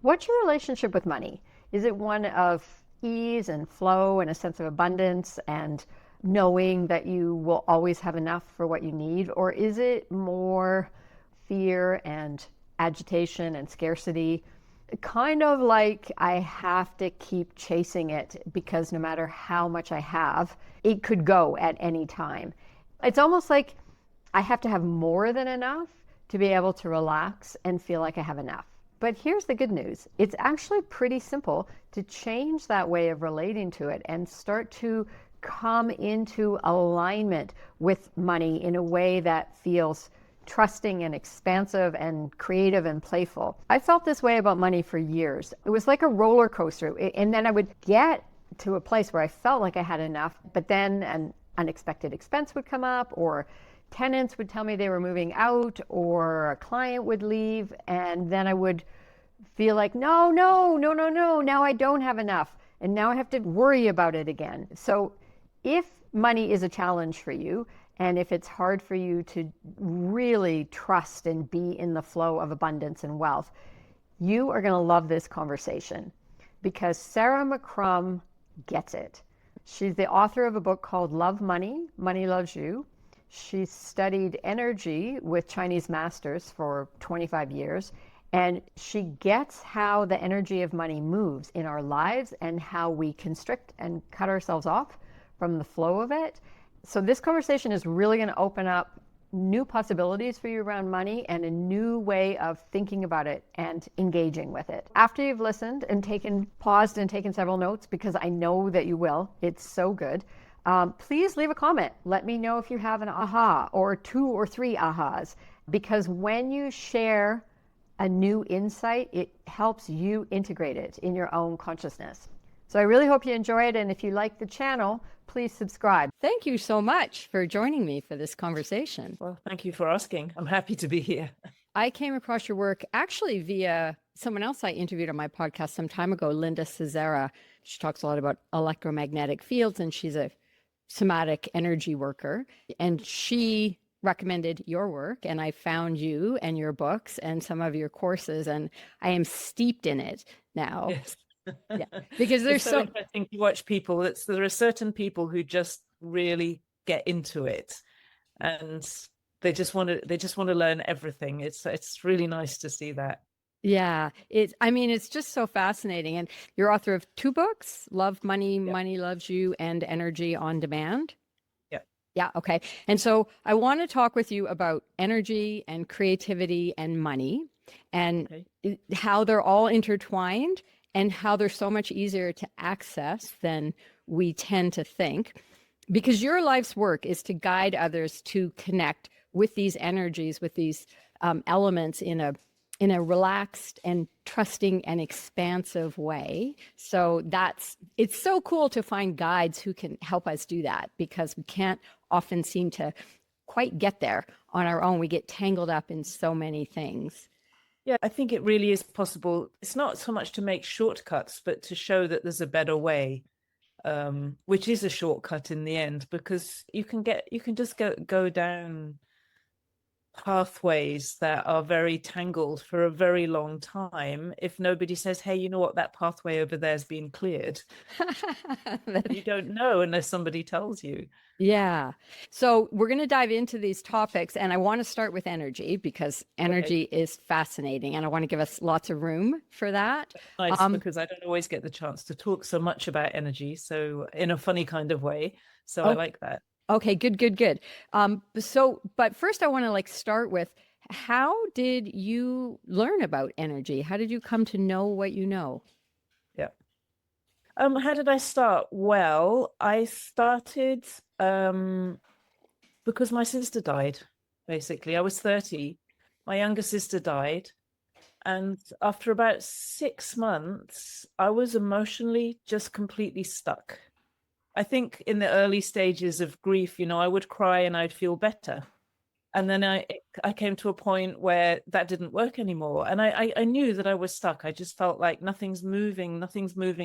What's your relationship with money? Is it one of ease and flow and a sense of abundance and knowing that you will always have enough for what you need? Or is it more fear and agitation and scarcity? Kind of like I have to keep chasing it because no matter how much I have, it could go at any time. It's almost like I have to have more than enough to be able to relax and feel like I have enough. But here's the good news. It's actually pretty simple to change that way of relating to it and start to come into alignment with money in a way that feels trusting and expansive and creative and playful. I felt this way about money for years. It was like a roller coaster. And then I would get to a place where I felt like I had enough, but then an unexpected expense would come up, or tenants would tell me they were moving out, or a client would leave, and then I would feel like, no, no, no, no, no, now I don't have enough, and now I have to worry about it again. So if money is a challenge for you, and if it's hard for you to really trust and be in the flow of abundance and wealth, you are going to love this conversation because Sarah McCrum gets it. She's the author of a book called Love Money, Money Loves You. She studied energy with Chinese masters for 25 years, and she gets how the energy of money moves in our lives and how we constrict and cut ourselves off from the flow of it. So this conversation is really going to open up new possibilities for you around money and a new way of thinking about it and engaging with it. After you've listened and paused and taken several notes, because I know that you will, it's so good. Please leave a comment. Let me know if you have an aha or 2 or 3 ahas, because when you share a new insight, it helps you integrate it in your own consciousness. So I really hope you enjoy it. And if you like the channel, please subscribe. Thank you so much for joining me for this conversation. Well, thank you for asking. I'm happy to be here. I came across your work actually via someone else I interviewed on my podcast some time ago, Linda Cesara. She talks a lot about electromagnetic fields, and she's a somatic energy worker. And she recommended your work, and I found you and your books and some of your courses, and I am steeped in it now. Yes. Yeah, because there's so interesting to watch people. There are certain people who just really get into it, and they just want to learn everything. It's really nice to see that. Yeah, it's just so fascinating. And you're author of 2 books, Love Money, Yep. Money Loves You, and Energy on Demand. Yeah. Yeah, okay. And so I want to talk with you about energy and creativity and money, and how they're all intertwined and how they're so much easier to access than we tend to think. Because your life's work is to guide others to connect with these energies, with these elements in a relaxed and trusting and expansive way. So it's so cool to find guides who can help us do that, because we can't often seem to quite get there on our own. We get tangled up in so many things. Yeah, I think it really is possible. It's not so much to make shortcuts, but to show that there's a better way, which is a shortcut in the end, because you can just go down pathways that are very tangled for a very long time if nobody says, hey, you know what, that pathway over there's been cleared. You don't know unless somebody tells you. Yeah. So we're going to dive into these topics, and I want to start with energy because energy is fascinating, and I want to give us lots of room for that. Nice, because I don't always get the chance to talk so much about energy, so in a funny kind of way. So I like that. Okay, good. But first I want to start with, how did you learn about energy? How did you come to know what you know? Yeah. How did I start? Well, I started because my sister died, basically. I was 30. My younger sister died. And after about 6 months, I was emotionally just completely stuck. I think in the early stages of grief, I would cry and I'd feel better. And then I came to a point where that didn't work anymore. And I knew that I was stuck. I just felt like nothing's moving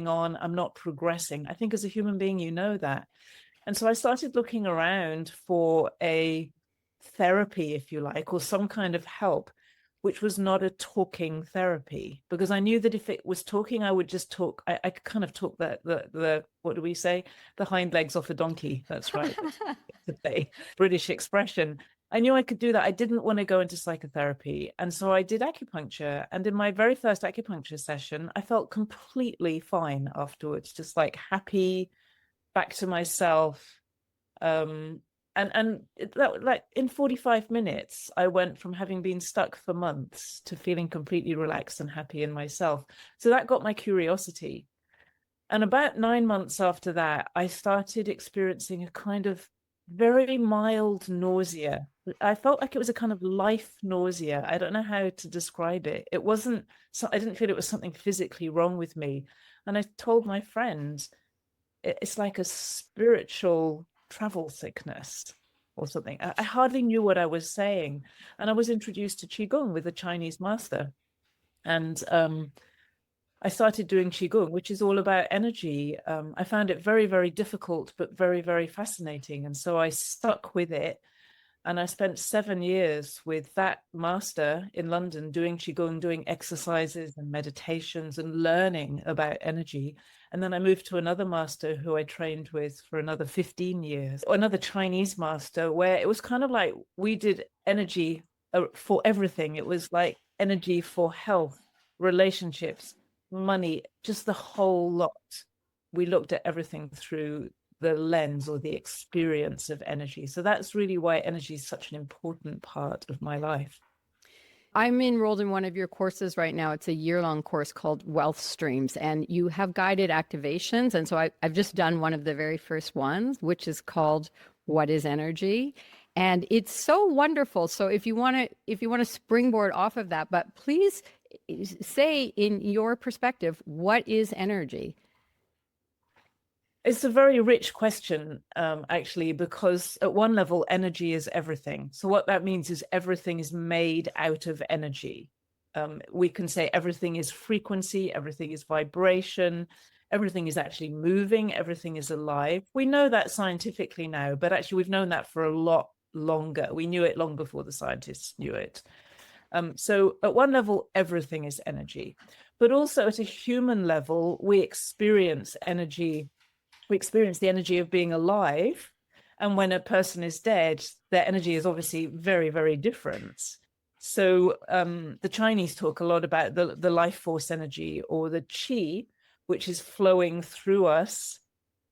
on. I'm not progressing. I think as a human being, you know that. And so I started looking around for a therapy, if you like, or some kind of help. which was not a talking therapy, because I knew that if it was talking, I would just talk. I could kind of talk the what do we say? The hind legs off a donkey. That's right. It's a British expression. I knew I could do that. I didn't want to go into psychotherapy. And so I did acupuncture. And in my very first acupuncture session, I felt completely fine afterwards, just like happy, back to myself. And like in 45 minutes, I went from having been stuck for months to feeling completely relaxed and happy in myself. So that got my curiosity. And about 9 months after that, I started experiencing a kind of very mild nausea. I felt like it was a kind of life nausea. I don't know how to describe it. It wasn't, so I didn't feel it was something physically wrong with me. And I told my friends, it's like a spiritual travel sickness or something. I hardly knew what I was saying. And I was introduced to Qigong with a Chinese master. And I started doing Qigong, which is all about energy. I found it very, very difficult, but very, very fascinating. And so I stuck with it. And I spent 7 years with that master in London doing Qigong, doing exercises and meditations and learning about energy. And then I moved to another master who I trained with for another 15 years, or another Chinese master, where it was kind of like we did energy for everything. It was like energy for health, relationships, money, just the whole lot. We looked at everything through the lens or the experience of energy. So that's really why energy is such an important part of my life. I'm enrolled in one of your courses right now. It's a year-long course called Wealth Streams, and you have guided activations. And so I've just done one of the very first ones, which is called What is Energy? And it's so wonderful. So if you want to springboard off of that, but please say in your perspective, what is energy? It's a very rich question, actually, because at one level, energy is everything. So what that means is everything is made out of energy. We can say everything is frequency, everything is vibration, everything is actually moving, everything is alive. We know that scientifically now, but actually we've known that for a lot longer. We knew it long before the scientists knew it. So at one level, everything is energy. But also at a human level, we experience energy. We experience the energy of being alive. And when a person is dead, their energy is obviously very, very different. So the Chinese talk a lot about the life force energy, or the qi, which is flowing through us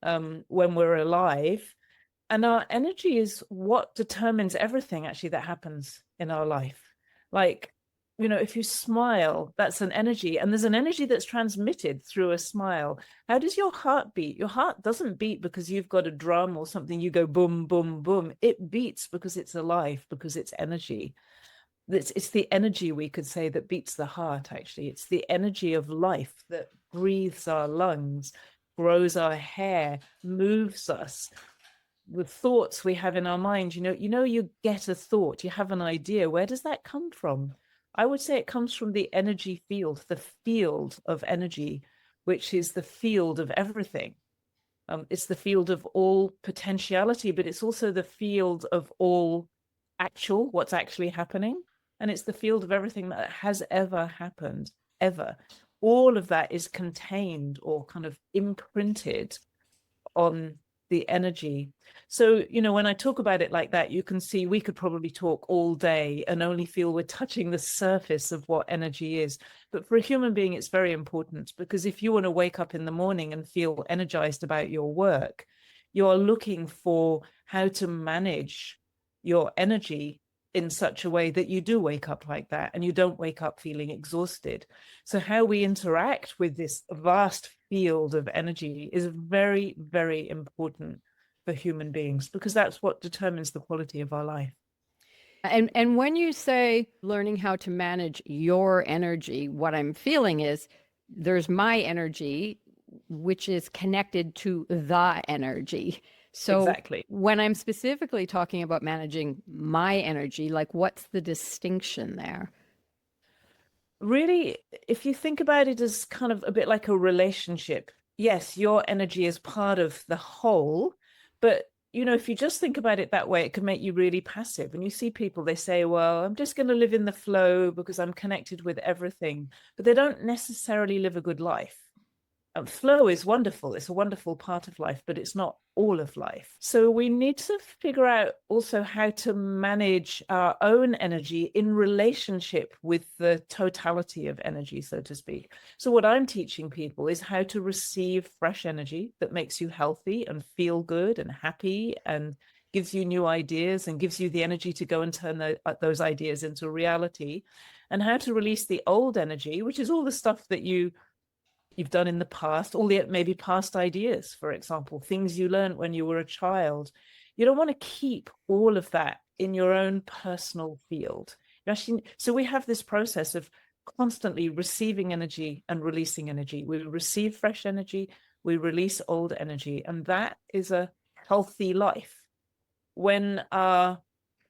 when we're alive. And our energy is what determines everything actually that happens in our life. Like, you know, if you smile, that's an energy, and there's an energy that's transmitted through a smile. How does your heart beat? Your heart doesn't beat because you've got a drum or something, you go boom, boom, boom. It beats because it's alive, because it's energy. It's the energy, we could say, that beats the heart, actually. It's the energy of life that breathes our lungs, grows our hair, moves us. The thoughts we have in our mind, you get a thought, you have an idea. Where does that come from? I would say it comes from the energy field, the field of energy, which is the field of everything. It's the field of all potentiality, but it's also the field of all what's actually happening. And it's the field of everything that has ever happened, ever. All of that is contained or kind of imprinted on the energy. So, when I talk about it like that, you can see we could probably talk all day and only feel we're touching the surface of what energy is. But for a human being, it's very important, because if you want to wake up in the morning and feel energized about your work, you're looking for how to manage your energy in such a way that you do wake up like that and you don't wake up feeling exhausted. So how we interact with this vast field of energy is very, very important for human beings, because that's what determines the quality of our life. And when you say learning how to manage your energy, what I'm feeling is there's my energy, which is connected to the energy. So exactly. When I'm specifically talking about managing my energy, like what's the distinction there? Really, if you think about it as kind of a bit like a relationship, yes, your energy is part of the whole, but if you just think about it that way, it can make you really passive. And you see people, they say, well, I'm just going to live in the flow because I'm connected with everything, but they don't necessarily live a good life. Flow is wonderful. It's a wonderful part of life, but it's not all of life. So we need to figure out also how to manage our own energy in relationship with the totality of energy, so to speak. So what I'm teaching people is how to receive fresh energy that makes you healthy and feel good and happy and gives you new ideas and gives you the energy to go and turn those ideas into reality, and how to release the old energy, which is all the stuff that you've done in the past, all the maybe past ideas, for example, things you learned when you were a child. You don't want to keep all of that in your own personal field. So we have this process of constantly receiving energy and releasing energy. We receive fresh energy, we release old energy, and that is a healthy life. When our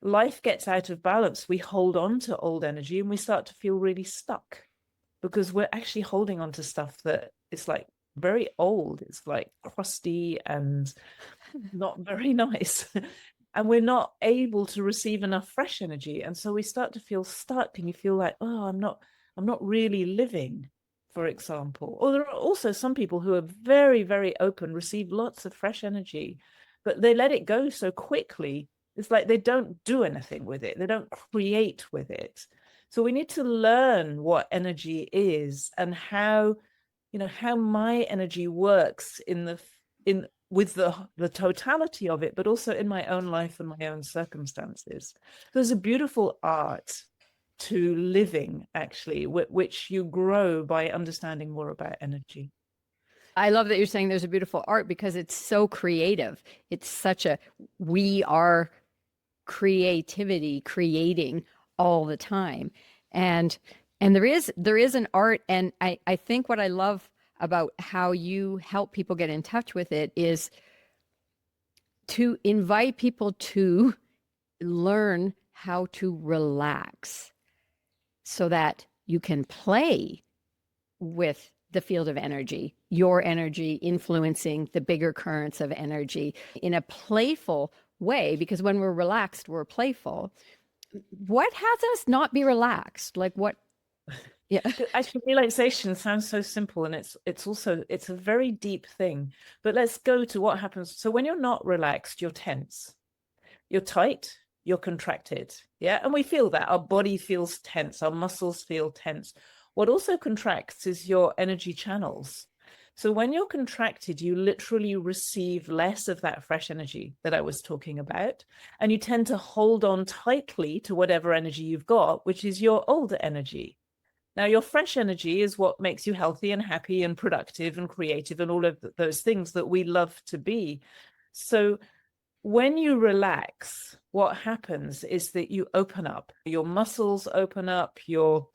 life gets out of balance, we hold on to old energy and we start to feel really stuck, because we're actually holding on to stuff that is like very old. It's like crusty and not very nice. And we're not able to receive enough fresh energy. And so we start to feel stuck, and you feel like, oh, I'm not really living, for example. Or there are also some people who are very, very open, receive lots of fresh energy, but they let it go so quickly. It's like they don't do anything with it. They don't create with it. So we need to learn what energy is and how my energy works with the totality of it, but also in my own life and my own circumstances. There's a beautiful art to living, actually, which you grow by understanding more about energy. I love that you're saying there's a beautiful art, because it's so creative. It's we are creativity, creating all the time. And there is an art. And I think what I love about how you help people get in touch with it is to invite people to learn how to relax so that you can play with the field of energy, your energy influencing the bigger currents of energy in a playful way. Because when we're relaxed, we're playful. What has us not be relaxed? Like what? Yeah. Actually, relaxation sounds so simple, and it's a very deep thing. But let's go to what happens. So when you're not relaxed, you're tense, you're tight, you're contracted. Yeah. And we feel that our body feels tense, our muscles feel tense. What also contracts is your energy channels. So when you're contracted, you literally receive less of that fresh energy that I was talking about. And you tend to hold on tightly to whatever energy you've got, which is your older energy. Now, your fresh energy is what makes you healthy and happy and productive and creative and all of those things that we love to be. So when you relax, what happens is that you open up, your muscles open up, your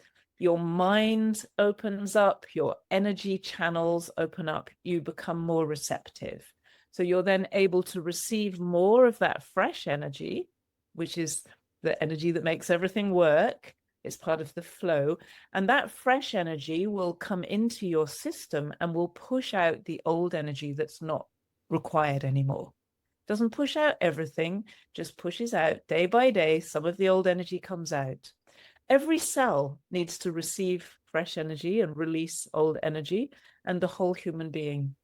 mind opens up, your energy channels open up, you become more receptive. So you're then able to receive more of that fresh energy, which is the energy that makes everything work. It's part of the flow. And that fresh energy will come into your system and will push out the old energy that's not required anymore. Doesn't push out everything, just pushes out day by day. Some of the old energy comes out. Every cell needs to receive fresh energy and release old energy, and the whole human being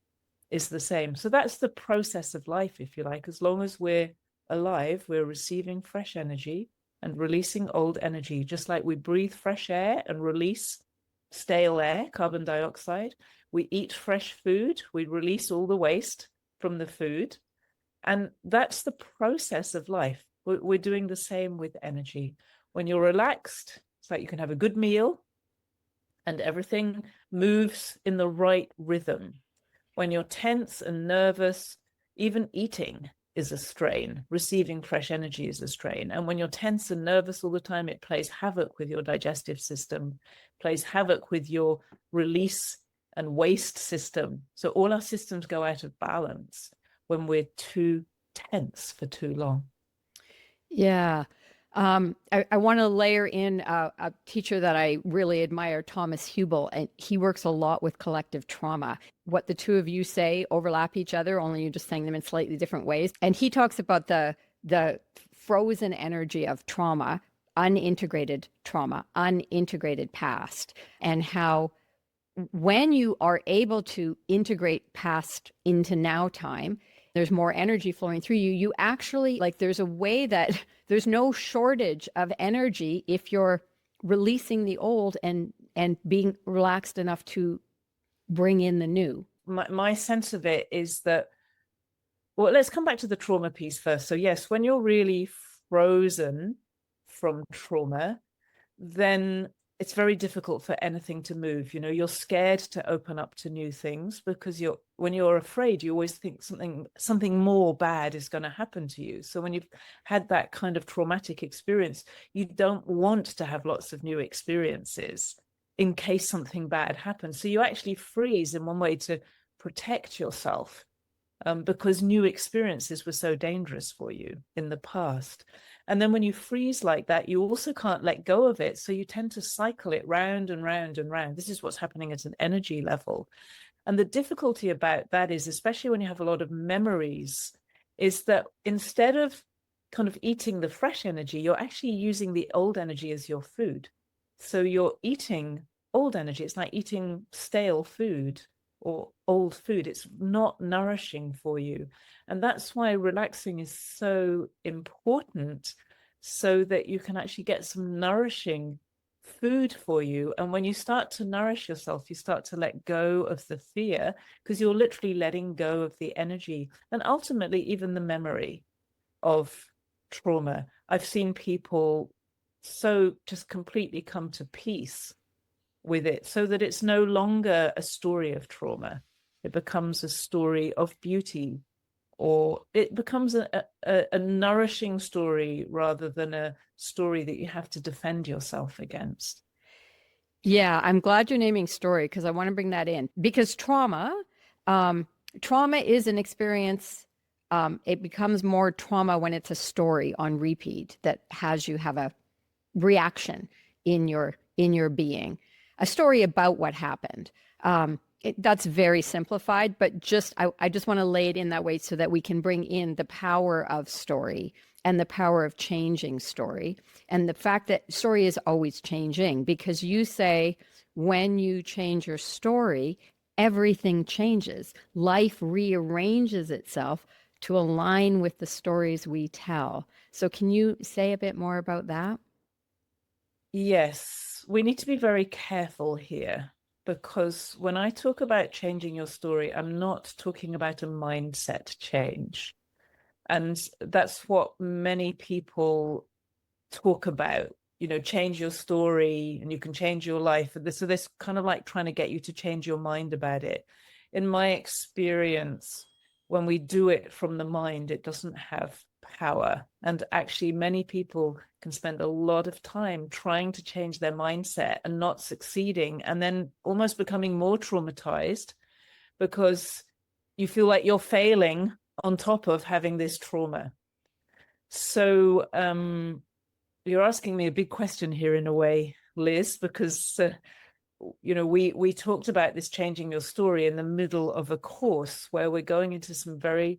is the same. So that's the process of life, if you like. As long as we're alive, we're receiving fresh energy and releasing old energy, just like we breathe fresh air and release stale air, carbon dioxide. We eat fresh food, we release all the waste from the food. And that's the process of life. We're doing the same with energy. When you're relaxed, it's like you can have a good meal and everything moves in the right rhythm. When you're tense and nervous, even eating is a strain. Receiving fresh energy is a strain. And when you're tense and nervous all the time, it plays havoc with your digestive system, plays havoc with your release and waste system. So all our systems go out of balance when we're too tense for too long. Yeah. I want to layer in a teacher that I really admire, Thomas Hubel, and he works a lot with collective trauma. What the two of you say overlap each other, only you're just saying them in slightly different ways. And he talks about the frozen energy of trauma, unintegrated past, and how when you are able to integrate past into now time, there's more energy flowing through you. You actually, like, there's a way that there's no shortage of energy if you're releasing the old and being relaxed enough to bring in the new. My sense of it is that, well, let's come back to the trauma piece first. So yes, when you're really frozen from trauma, then it's very difficult for anything to move. You know, you're scared to open up to new things because when you're afraid, you always think something more bad is going to happen to you. So when you've had that kind of traumatic experience, you don't want to have lots of new experiences in case something bad happens. So you actually freeze in one way to protect yourself, because new experiences were so dangerous for you in the past. And then when you freeze like that, you also can't let go of it. So you tend to cycle it round and round and round. This is what's happening at an energy level. And the difficulty about that is, especially when you have a lot of memories, is that instead of kind of eating the fresh energy, you're actually using the old energy as your food. So you're eating old energy. It's like eating stale food or old food. It's not nourishing for you. And that's why relaxing is so important, so that you can actually get some nourishing food for you. And when you start to nourish yourself, you start to let go of the fear, because you're literally letting go of the energy and ultimately even the memory of trauma. I've seen people so just completely come to peace with it, so that it's no longer a story of trauma. It becomes a story of beauty, or it becomes a nourishing story rather than a story that you have to defend yourself against. Yeah, I'm glad you're naming story, because I want to bring that in, because trauma is an experience. It becomes more trauma when it's a story on repeat that has you have a reaction in your being, a story about what happened. That's very simplified, but I just want to lay it in that way so that we can bring in the power of story and the power of changing story, and the fact that story is always changing, because you say when you change your story, everything changes. Life rearranges itself to align with the stories we tell. So can you say a bit more about that? Yes, we need to be very careful here, because when I talk about changing your story, I'm not talking about a mindset change. And that's what many people talk about, change your story and you can change your life. So this kind of like trying to get you to change your mind about it. In my experience, when we do it from the mind, it doesn't have power. And actually, many people can spend a lot of time trying to change their mindset and not succeeding, and then almost becoming more traumatized because you feel like you're failing on top of having this trauma. So you're asking me a big question here in a way, Liz, because we talked about this changing your story in the middle of a course where we're going into some very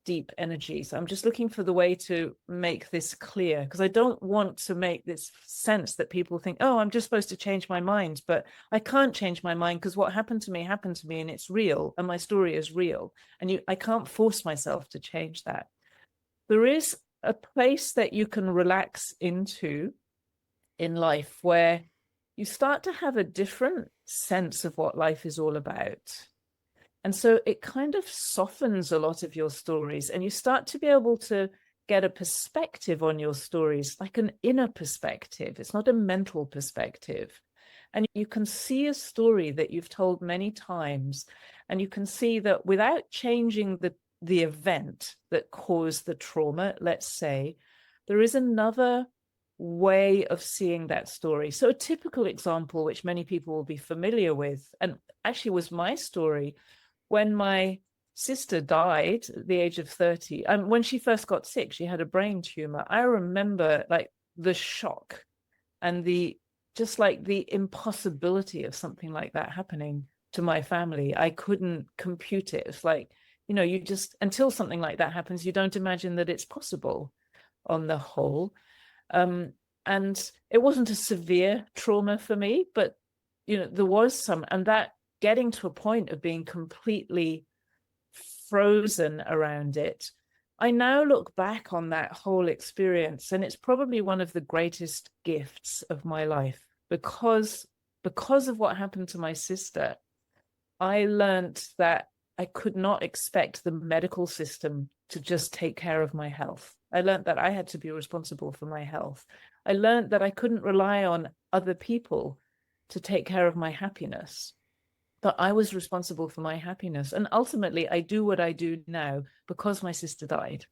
deep energy. So I'm just looking for the way to make this clear, because I don't want to make this sense that people think, oh, I'm just supposed to change my mind, but I can't change my mind because what happened to me and it's real, and my story is real, and I can't force myself to change that. There is a place that you can relax into in life where you start to have a different sense of what life is all about. And so it kind of softens a lot of your stories, and you start to be able to get a perspective on your stories, like an inner perspective. It's not a mental perspective. And you can see a story that you've told many times, and you can see that without changing the event that caused the trauma, let's say, there is another way of seeing that story. So a typical example, which many people will be familiar with, and actually was my story, when my sister died at the age of 30, when she first got sick, she had a brain tumor. I remember, like, the shock and the just like the impossibility of something like that happening to my family. I couldn't compute it. It's like, you know, you just, until something like that happens, you don't imagine that it's possible on the whole. And it wasn't a severe trauma for me, but, you know, there was some, and that getting to a point of being completely frozen around it, I now look back on that whole experience, and it's probably one of the greatest gifts of my life, because of what happened to my sister. I learned that I could not expect the medical system to just take care of my health. I learned that I had to be responsible for my health. I learned that I couldn't rely on other people to take care of my happiness, that I was responsible for my happiness. And ultimately, I do what I do now because my sister died.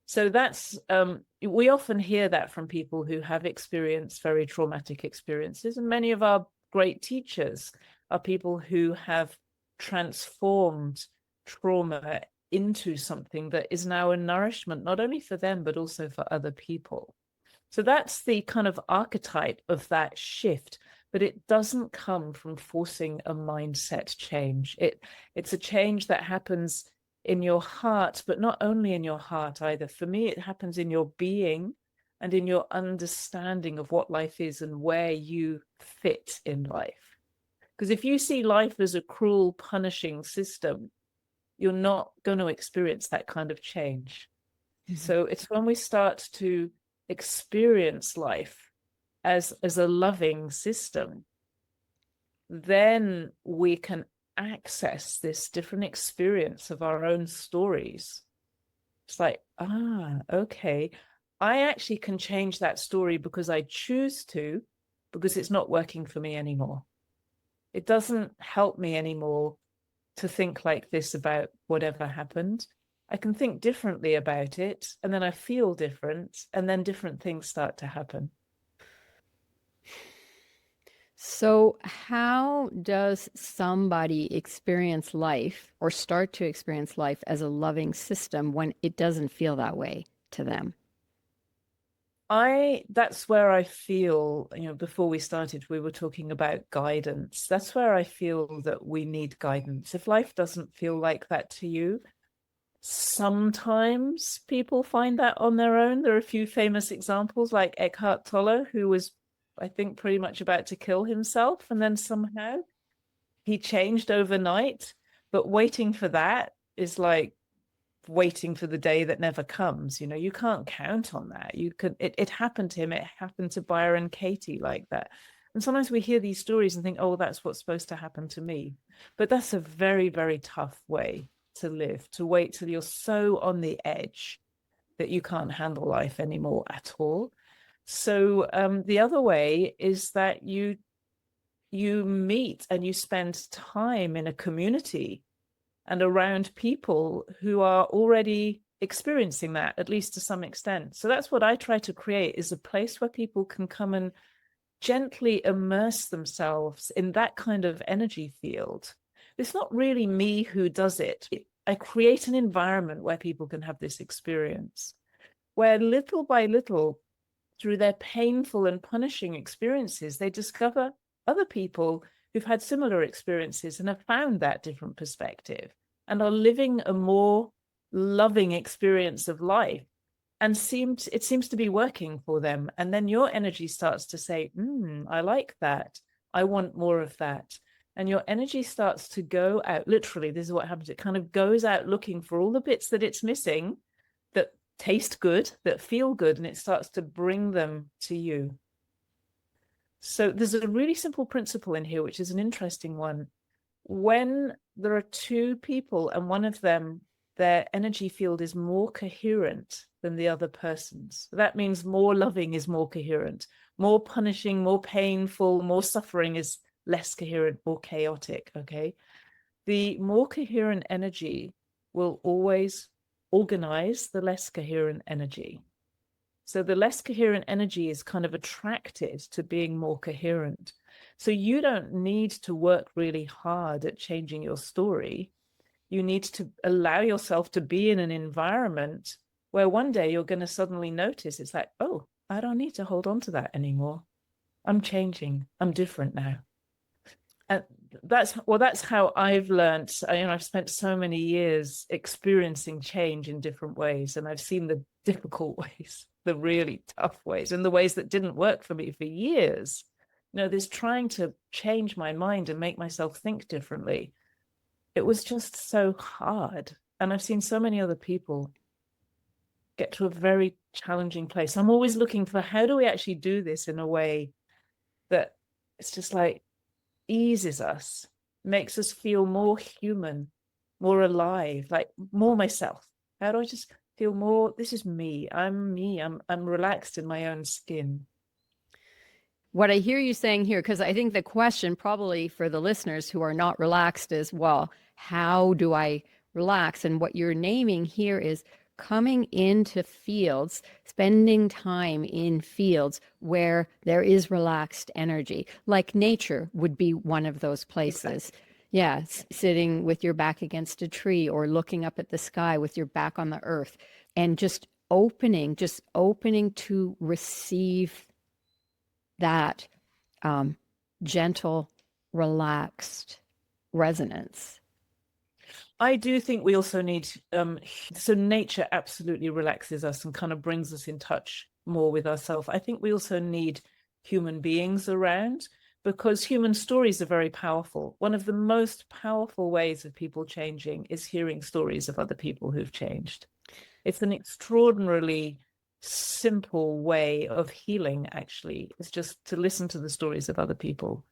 So that's, we often hear that from people who have experienced very traumatic experiences. And many of our great teachers are people who have transformed trauma into something that is now a nourishment, not only for them, but also for other people. So that's the kind of archetype of that shift, but it doesn't come from forcing a mindset change. It's a change that happens in your heart, but not only in your heart either. For me, it happens in your being and in your understanding of what life is and where you fit in life. Because if you see life as a cruel, punishing system, you're not going to experience that kind of change. Mm-hmm. So it's when we start to experience life as a loving system, then we can access this different experience of our own stories. It's like, okay, I actually can change that story because I choose to, because it's not working for me anymore. It doesn't help me anymore to think like this about whatever happened. I can think differently about it, and then I feel different, and then different things start to happen. So how does somebody experience life or start to experience life as a loving system when it doesn't feel that way to them? That's where I feel, you know, before we started, we were talking about guidance. That's where I feel that we need guidance. If life doesn't feel like that to you, sometimes people find that on their own. There are a few famous examples like Eckhart Tolle, who was, I think, pretty much about to kill himself. And then somehow he changed overnight. But waiting for that is like waiting for the day that never comes. You know, you can't count on that. It happened to him. It happened to Byron Katie like that. And sometimes we hear these stories and think, oh, that's what's supposed to happen to me. But that's a very, very tough way to live, to wait till you're so on the edge that you can't handle life anymore at all. So the other way is that you meet and you spend time in a community and around people who are already experiencing that, at least to some extent. So that's what I try to create, is a place where people can come and gently immerse themselves in that kind of energy field. It's not really me who does it. I create an environment where people can have this experience, where little by little, through their painful and punishing experiences, they discover other people who've had similar experiences and have found that different perspective and are living a more loving experience of life, and it seems to be working for them. And then your energy starts to say, I like that. I want more of that. And your energy starts to go out. Literally, this is what happens. It kind of goes out looking for all the bits that it's missing, that taste good, that feel good, and it starts to bring them to you. So there's a really simple principle in here, which is an interesting one. When there are two people and one of them, their energy field is more coherent than the other person's, that means more loving is more coherent, more punishing, more painful, more suffering is less coherent, more chaotic, okay? The more coherent energy will always organize the less coherent energy. So the less coherent energy is kind of attracted to being more coherent. So you don't need to work really hard at changing your story. You need to allow yourself to be in an environment where one day you're going to suddenly notice it's like, oh, I don't need to hold on to that anymore. I'm changing. I'm different now. And that's how I've learned. I've spent so many years experiencing change in different ways, and I've seen the difficult ways, the really tough ways, and the ways that didn't work for me for years. This trying to change my mind and make myself think differently. It was just so hard. And I've seen so many other people get to a very challenging place. I'm always looking for, how do we actually do this in a way that it's just like eases us, makes us feel more human, more alive, like more myself. How do I just feel more, this is me, I'm relaxed in my own skin. What I hear you saying here, because I think the question probably for the listeners who are not relaxed is, well, how do I relax? And what you're naming here is coming into fields, spending time in fields where there is relaxed energy, like nature would be one of those places. Exactly. Yeah, sitting with your back against a tree or looking up at the sky with your back on the earth, and just opening to receive that gentle, relaxed resonance. I do think we also need, so nature absolutely relaxes us and kind of brings us in touch more with ourselves. I think we also need human beings around, because human stories are very powerful. One of the most powerful ways of people changing is hearing stories of other people who've changed. It's an extraordinarily simple way of healing, actually. It's just to listen to the stories of other people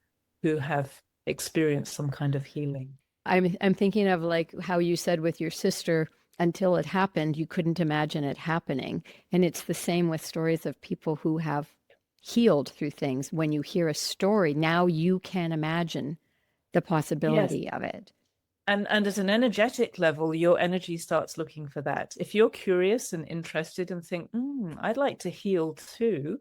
who have experienced some kind of healing. I'm thinking of like how you said with your sister, until it happened, you couldn't imagine it happening. And it's the same with stories of people who have healed through things. When you hear a story, now you can imagine the possibility of it. And at an energetic level, your energy starts looking for that. If you're curious and interested and think, I'd like to heal too,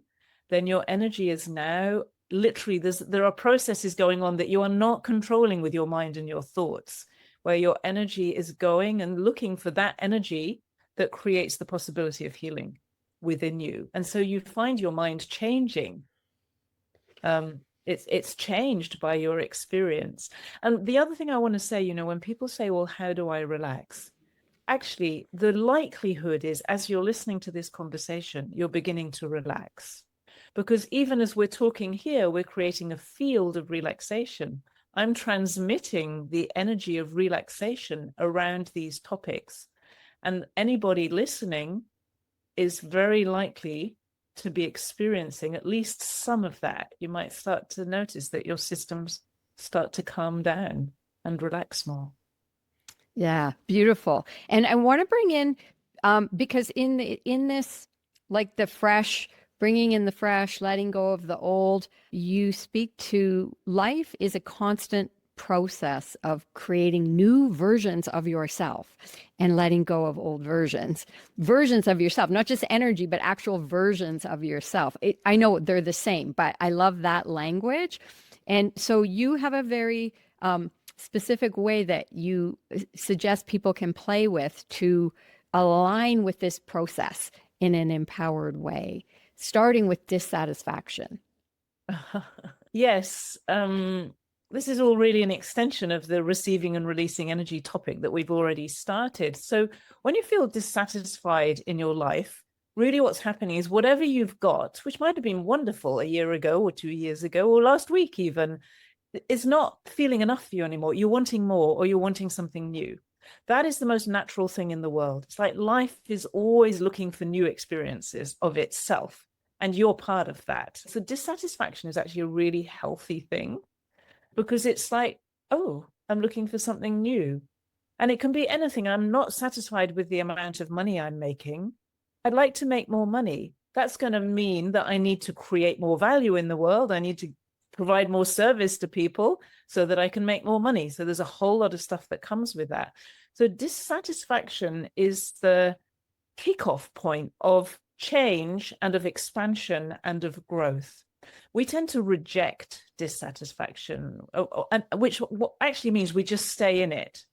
then your energy is now literally, there are processes going on that you are not controlling with your mind and your thoughts, where your energy is going and looking for that energy that creates the possibility of healing within you. And so you find your mind changing. It's changed by your experience. And the other thing I want to say, when people say, well, how do I relax? Actually, the likelihood is, as you're listening to this conversation, you're beginning to relax. Because even as we're talking here, we're creating a field of relaxation. I'm transmitting the energy of relaxation around these topics. And anybody listening is very likely to be experiencing at least some of that. You might start to notice that your systems start to calm down and relax more. Yeah, beautiful. And I want to bring in, because in this, like the fresh, bringing in the fresh, letting go of the old, you speak to life is a constant process of creating new versions of yourself and letting go of old versions of yourself, not just energy, but actual versions of yourself. I know they're the same, but I love that language. And so you have a very specific way that you suggest people can play with to align with this process in an empowered way, starting with dissatisfaction. Yes. This is all really an extension of the receiving and releasing energy topic that we've already started. So when you feel dissatisfied in your life, really what's happening is whatever you've got, which might have been wonderful a year ago or 2 years ago or last week even, is not feeling enough for you anymore. You're wanting more, or you're wanting something new. That is the most natural thing in the world. It's like life is always looking for new experiences of itself, and you're part of that. So dissatisfaction is actually a really healthy thing, because it's like, oh, I'm looking for something new. And it can be anything. I'm not satisfied with the amount of money I'm making. I'd like to make more money. That's going to mean that I need to create more value in the world. I need to provide more service to people so that I can make more money. So there's a whole lot of stuff that comes with that. So dissatisfaction is the kickoff point of change and of expansion and of growth. We tend to reject dissatisfaction, which actually means we just stay in it.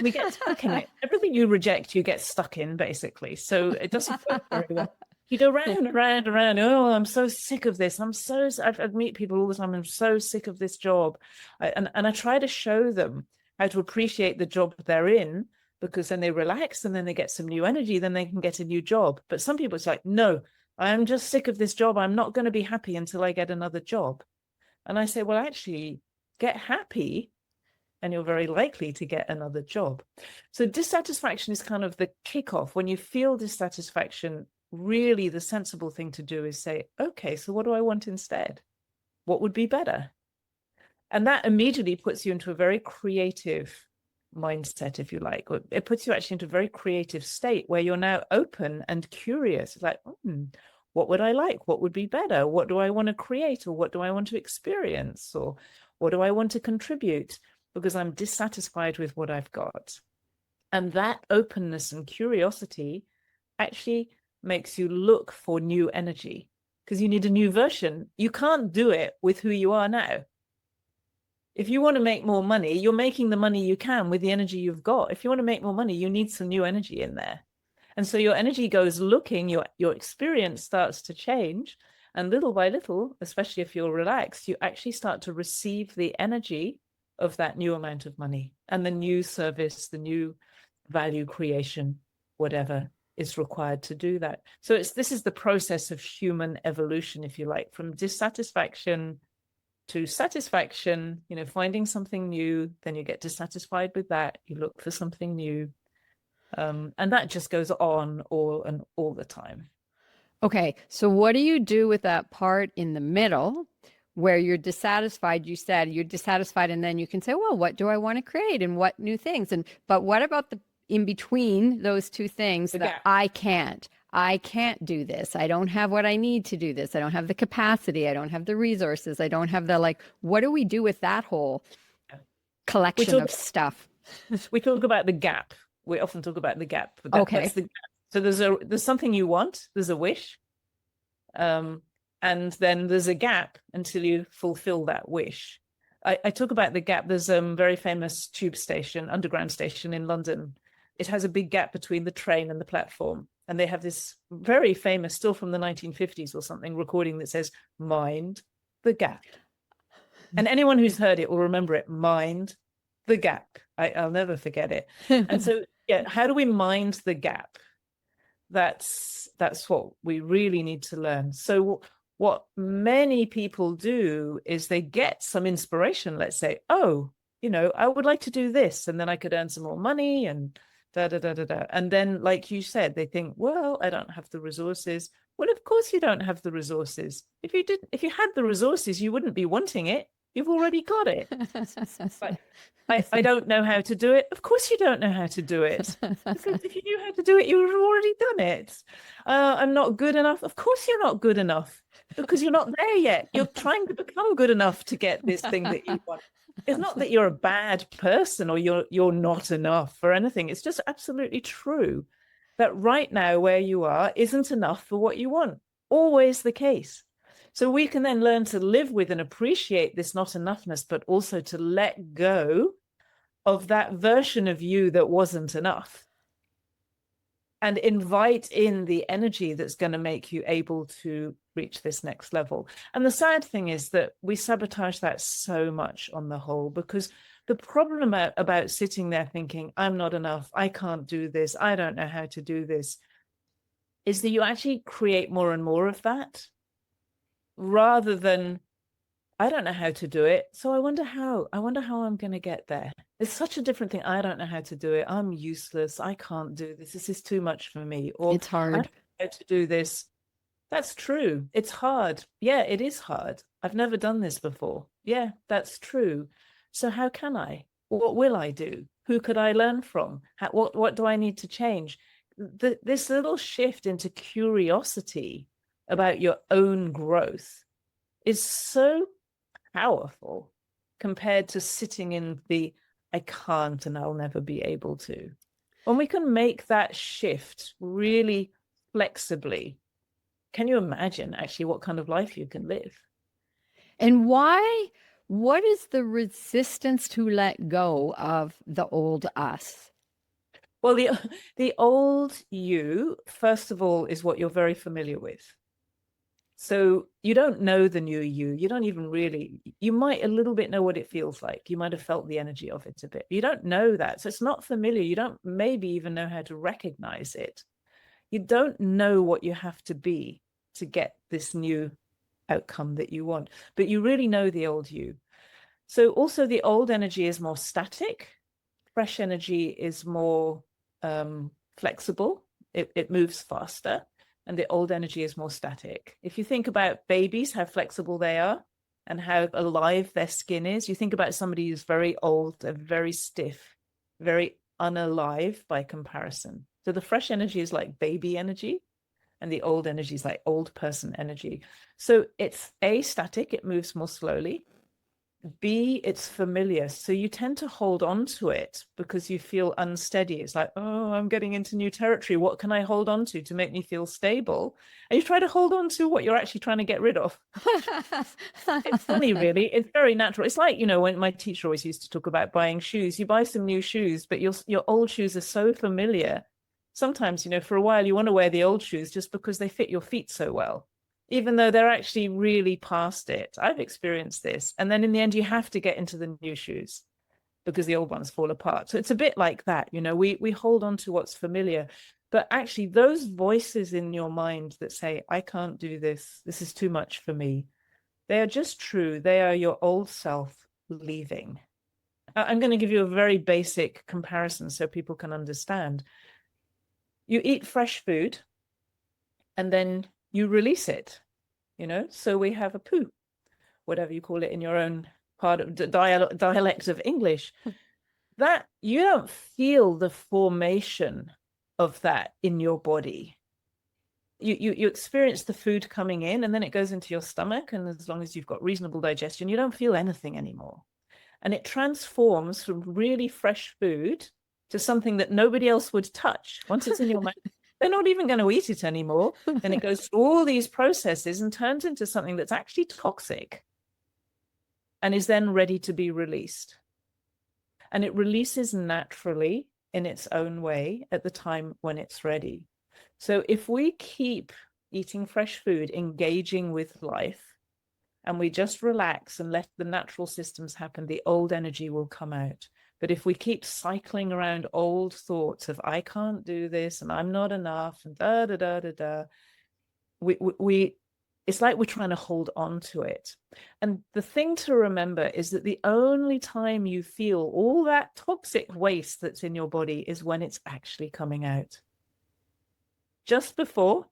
We get stuck in it. Everything you reject, you get stuck in, basically. So it doesn't work very well. You go round and round and round. Oh, I'm so sick of this. I'd meet people all the time. I'm so sick of this job. And I try to show them how to appreciate the job they're in, because then they relax and then they get some new energy, then they can get a new job. But some people, it's like, no, I'm just sick of this job. I'm not going to be happy until I get another job. And I say, well, actually, get happy and you're very likely to get another job. So dissatisfaction is kind of the kickoff. When you feel dissatisfaction, really the sensible thing to do is say, okay, so what do I want instead? What would be better? And that immediately puts you into a very creative mindset, if you like. It puts you actually into a very creative state where you're now open and curious. It's like, what would I like? What would be better? What do I want to create? Or what do I want to experience? Or what do I want to contribute? Because I'm dissatisfied with what I've got. And that openness and curiosity actually makes you look for new energy, because you need a new version. You can't do it with who you are now. If you want to make more money, you're making the money you can with the energy you've got. If you want to make more money, you need some new energy in there. And so your energy goes looking, your experience starts to change. And little by little, especially if you're relaxed, you actually start to receive the energy of that new amount of money and the new service, the new value creation, whatever is required to do that. So this is the process of human evolution, if you like, from dissatisfaction to satisfaction, finding something new, then you get dissatisfied with that, you look for something new. And that just goes on all the time. Okay, so what do you do with that part in the middle where you're dissatisfied? You said you're dissatisfied, and then you can say, well, what do I want to create and what new things? But what about the in between those two things that I can't do this. I don't have what I need to do this. I don't have the capacity. I don't have the resources. I don't have the what do we do with that whole collection of stuff? We talk about the gap. We often talk about the gap. Okay. That's the gap. So there's something you want, there's a wish. And then there's a gap until you fulfill that wish. I talk about the gap. There's a very famous tube station, underground station in London. It has a big gap between the train and the platform. And they have this very famous, still from the 1950s or something, recording that says, mind the gap. And anyone who's heard it will remember it, mind the gap. I'll never forget it. And so, how do we mind the gap? That's what we really need to learn. So what many people do is they get some inspiration. Let's say, I would like to do this, and then I could earn some more money and da, da, da, da, da. And then, like you said, they think, well, I don't have the resources. Well, of course you don't have the resources. If you had the resources, you wouldn't be wanting it. You've already got it. I don't know how to do it. Of course you don't know how to do it. Because if you knew how to do it, you would have already done it. I'm not good enough. Of course you're not good enough, because you're not there yet. You're trying to become good enough to get this thing that you want. It's not that you're a bad person or you're not enough or anything. It's just absolutely true that right now where you are isn't enough for what you want. Always the case. So we can then learn to live with and appreciate this not enoughness, but also to let go of that version of you that wasn't enough and invite in the energy that's going to make you able to reach this next level. And the sad thing is that we sabotage that so much on the whole, because the problem about sitting there thinking, I'm not enough, I can't do this, I don't know how to do this, is that you actually create more and more of that, rather than, I don't know how to do it, so I wonder how I'm going to get there. It's such a different thing. I don't know how to do it. I'm useless. I can't do this. This is too much for me. Or it's hard. I don't know how to do this. That's true. It's hard. Yeah, it is hard. I've never done this before. Yeah, that's true. So how can I? What will I do? Who could I learn from? What do I need to change? This little shift into curiosity about your own growth is so powerful compared to sitting in the I can't and I'll never be able to. When we can make that shift really flexibly, can you imagine actually what kind of life you can live? And what is the resistance to let go of the old us? Well, the old you, first of all, is what you're very familiar with. So you don't know the new you. You don't even really, you might a little bit know what it feels like. You might have felt the energy of it a bit. You don't know that. So it's not familiar. You don't maybe even know how to recognize it. You don't know what you have to be to get this new outcome that you want, but you really know the old you. So also the old energy is more static. Fresh energy is more flexible. It moves faster. And the old energy is more static. If you think about babies, how flexible they are and how alive their skin is, you think about somebody who's very old, they're very stiff, very unalive by comparison. So the fresh energy is like baby energy, and the old energy is like old person energy. So it's A, static, it moves more slowly. B, it's familiar. So you tend to hold on to it because you feel unsteady. It's like, oh, I'm getting into new territory. What can I hold on to make me feel stable? And you try to hold on to what you're actually trying to get rid of. It's funny, really. It's very natural. It's like, when my teacher always used to talk about buying shoes, you buy some new shoes, but your old shoes are so familiar. Sometimes, for a while, you want to wear the old shoes just because they fit your feet so well, even though they're actually really past it. I've experienced this. And then in the end, you have to get into the new shoes because the old ones fall apart. So it's a bit like that. We hold on to what's familiar, but actually those voices in your mind that say, I can't do this, this is too much for me, they are just true. They are your old self leaving. I'm going to give you a very basic comparison so people can understand. You eat fresh food and then you release it, so we have a poo, whatever you call it in your own part of the dialect of English, that you don't feel the formation of that in your body. You experience the food coming in and then it goes into your stomach, and as long as you've got reasonable digestion, you don't feel anything anymore. And it transforms from really fresh food to something that nobody else would touch. Once it's in your mouth, they're not even going to eat it anymore. Then it goes through all these processes and turns into something that's actually toxic and is then ready to be released. And it releases naturally in its own way at the time when it's ready. So if we keep eating fresh food, engaging with life, and we just relax and let the natural systems happen, the old energy will come out. But if we keep cycling around old thoughts of I can't do this and I'm not enough and it's like we're trying to hold on to it. And the thing to remember is that the only time you feel all that toxic waste that's in your body is when it's actually coming out. Just before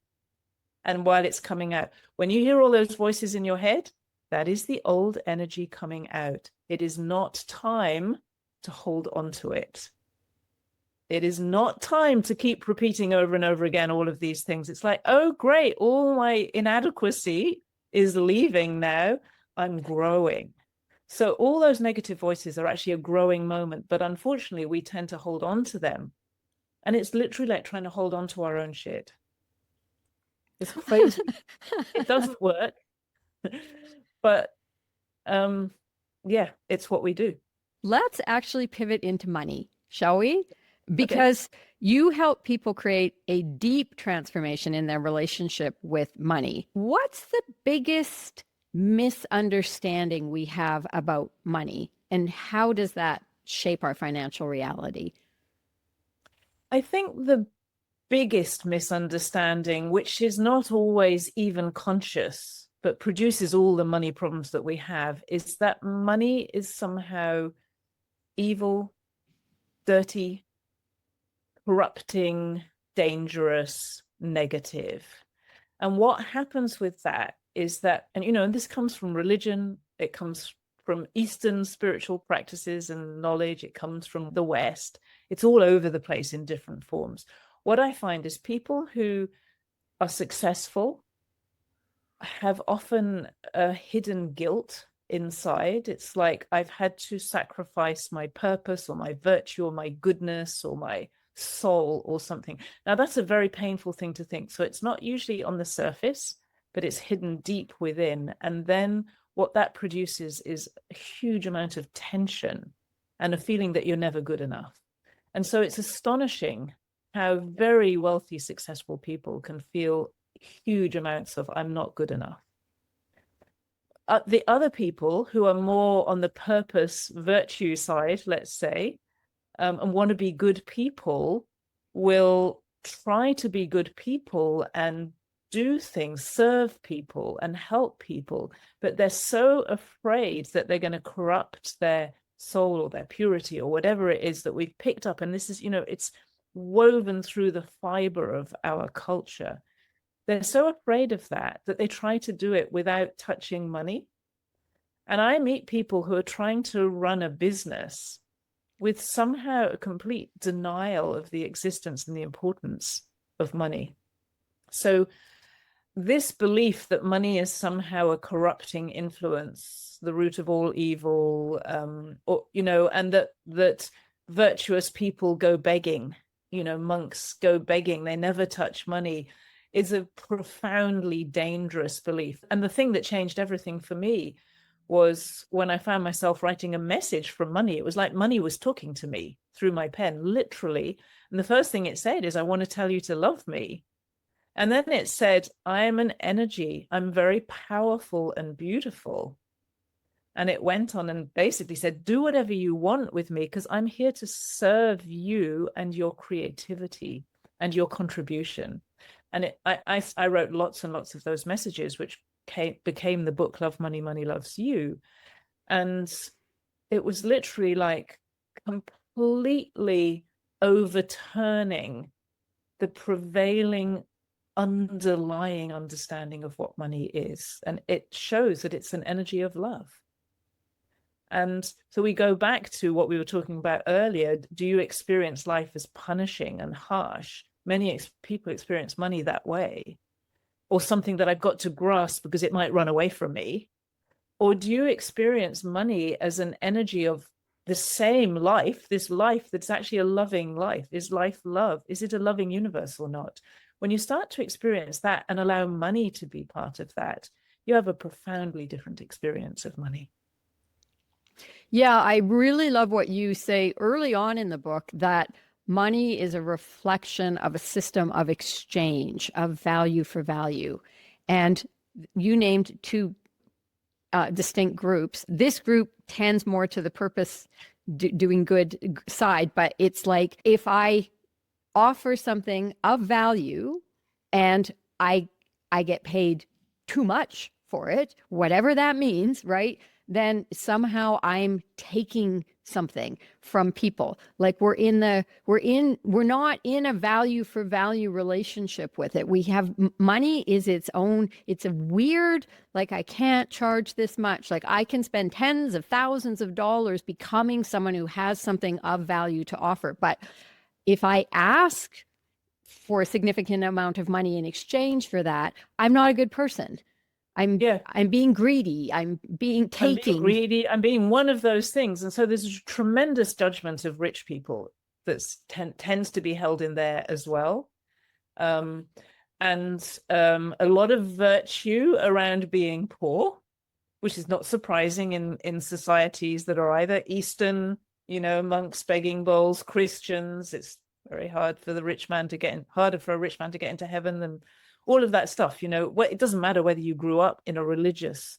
and while it's coming out. When you hear all those voices in your head, that is the old energy coming out. It is not time to hold on to it. It is not time to keep repeating over and over again all of these things. It's like, oh, great, all my inadequacy is leaving now. I'm growing. So all those negative voices are actually a growing moment, but unfortunately, we tend to hold on to them. And it's literally like trying to hold on to our own shit. It's crazy. It doesn't work. But yeah, it's what we do. Let's actually pivot into money, shall we? Because you help people create a deep transformation in their relationship with money. What's the biggest misunderstanding we have about money, and how does that shape our financial reality? I think the biggest misunderstanding, which is not always even conscious, but produces all the money problems that we have, is that money is somehow evil, dirty, corrupting, dangerous, negative. And what happens with that is that, and this comes from religion, it comes from Eastern spiritual practices and knowledge, it comes from the West. It's all over the place in different forms. What I find is people who are successful have often a hidden guilt inside. It's like, I've had to sacrifice my purpose or my virtue or my goodness or my soul or something. Now, that's a very painful thing to think. So it's not usually on the surface, but it's hidden deep within. And then what that produces is a huge amount of tension and a feeling that you're never good enough. And so it's astonishing how very wealthy, successful people can feel huge amounts of I'm not good enough. The other people who are more on the purpose virtue side, let's say, and want to be good people will try to be good people and do things, serve people and help people, but they're so afraid that they're going to corrupt their soul or their purity or whatever it is that we've picked up. And this is, it's woven through the fiber of our culture. They're so afraid of that they try to do it without touching money. And I meet people who are trying to run a business with somehow a complete denial of the existence and the importance of money. So this belief that money is somehow a corrupting influence, the root of all evil, and that virtuous people go begging, monks go begging, they never touch money, is a profoundly dangerous belief. And the thing that changed everything for me was when I found myself writing a message from money. It was like money was talking to me through my pen, literally. And the first thing it said is, I want to tell you to love me. And then it said, I am an energy. I'm very powerful and beautiful. And it went on and basically said, do whatever you want with me, because I'm here to serve you and your creativity and your contribution. And I wrote lots and lots of those messages, which became the book Love Money, Money Loves You. And it was literally like completely overturning the prevailing underlying understanding of what money is. And it shows that it's an energy of love. And so we go back to what we were talking about earlier. Do you experience life as punishing and harsh? Many people experience money that way, or something that I've got to grasp because it might run away from me. Or do you experience money as an energy of the same life, this life that's actually a loving life? Is life love? Is it a loving universe or not? When you start to experience that and allow money to be part of that, you have a profoundly different experience of money. Yeah, I really love what you say early on in the book, that money is a reflection of a system of exchange, of value for value. And you named two distinct groups. This group tends more to the purpose doing good side, but it's like, if I offer something of value and I get paid too much for it, whatever that means, right? Then somehow I'm taking something from people. Like we're not in a value for value relationship with it. We have money is its own, it's a weird, like I can't charge this much. Like I can spend tens of thousands of dollars becoming someone who has something of value to offer. But if I ask for a significant amount of money in exchange for that, I'm not a good person. I'm being greedy. I'm being taking. I'm being greedy. I'm being one of those things. And so there's a tremendous judgment of rich people that tends to be held in there as well. And a lot of virtue around being poor, which is not surprising in societies that are either Eastern, monks begging bowls, Christians. It's very hard for the rich man to get in, harder for a rich man to get into heaven than all of that stuff. It doesn't matter whether you grew up in a religious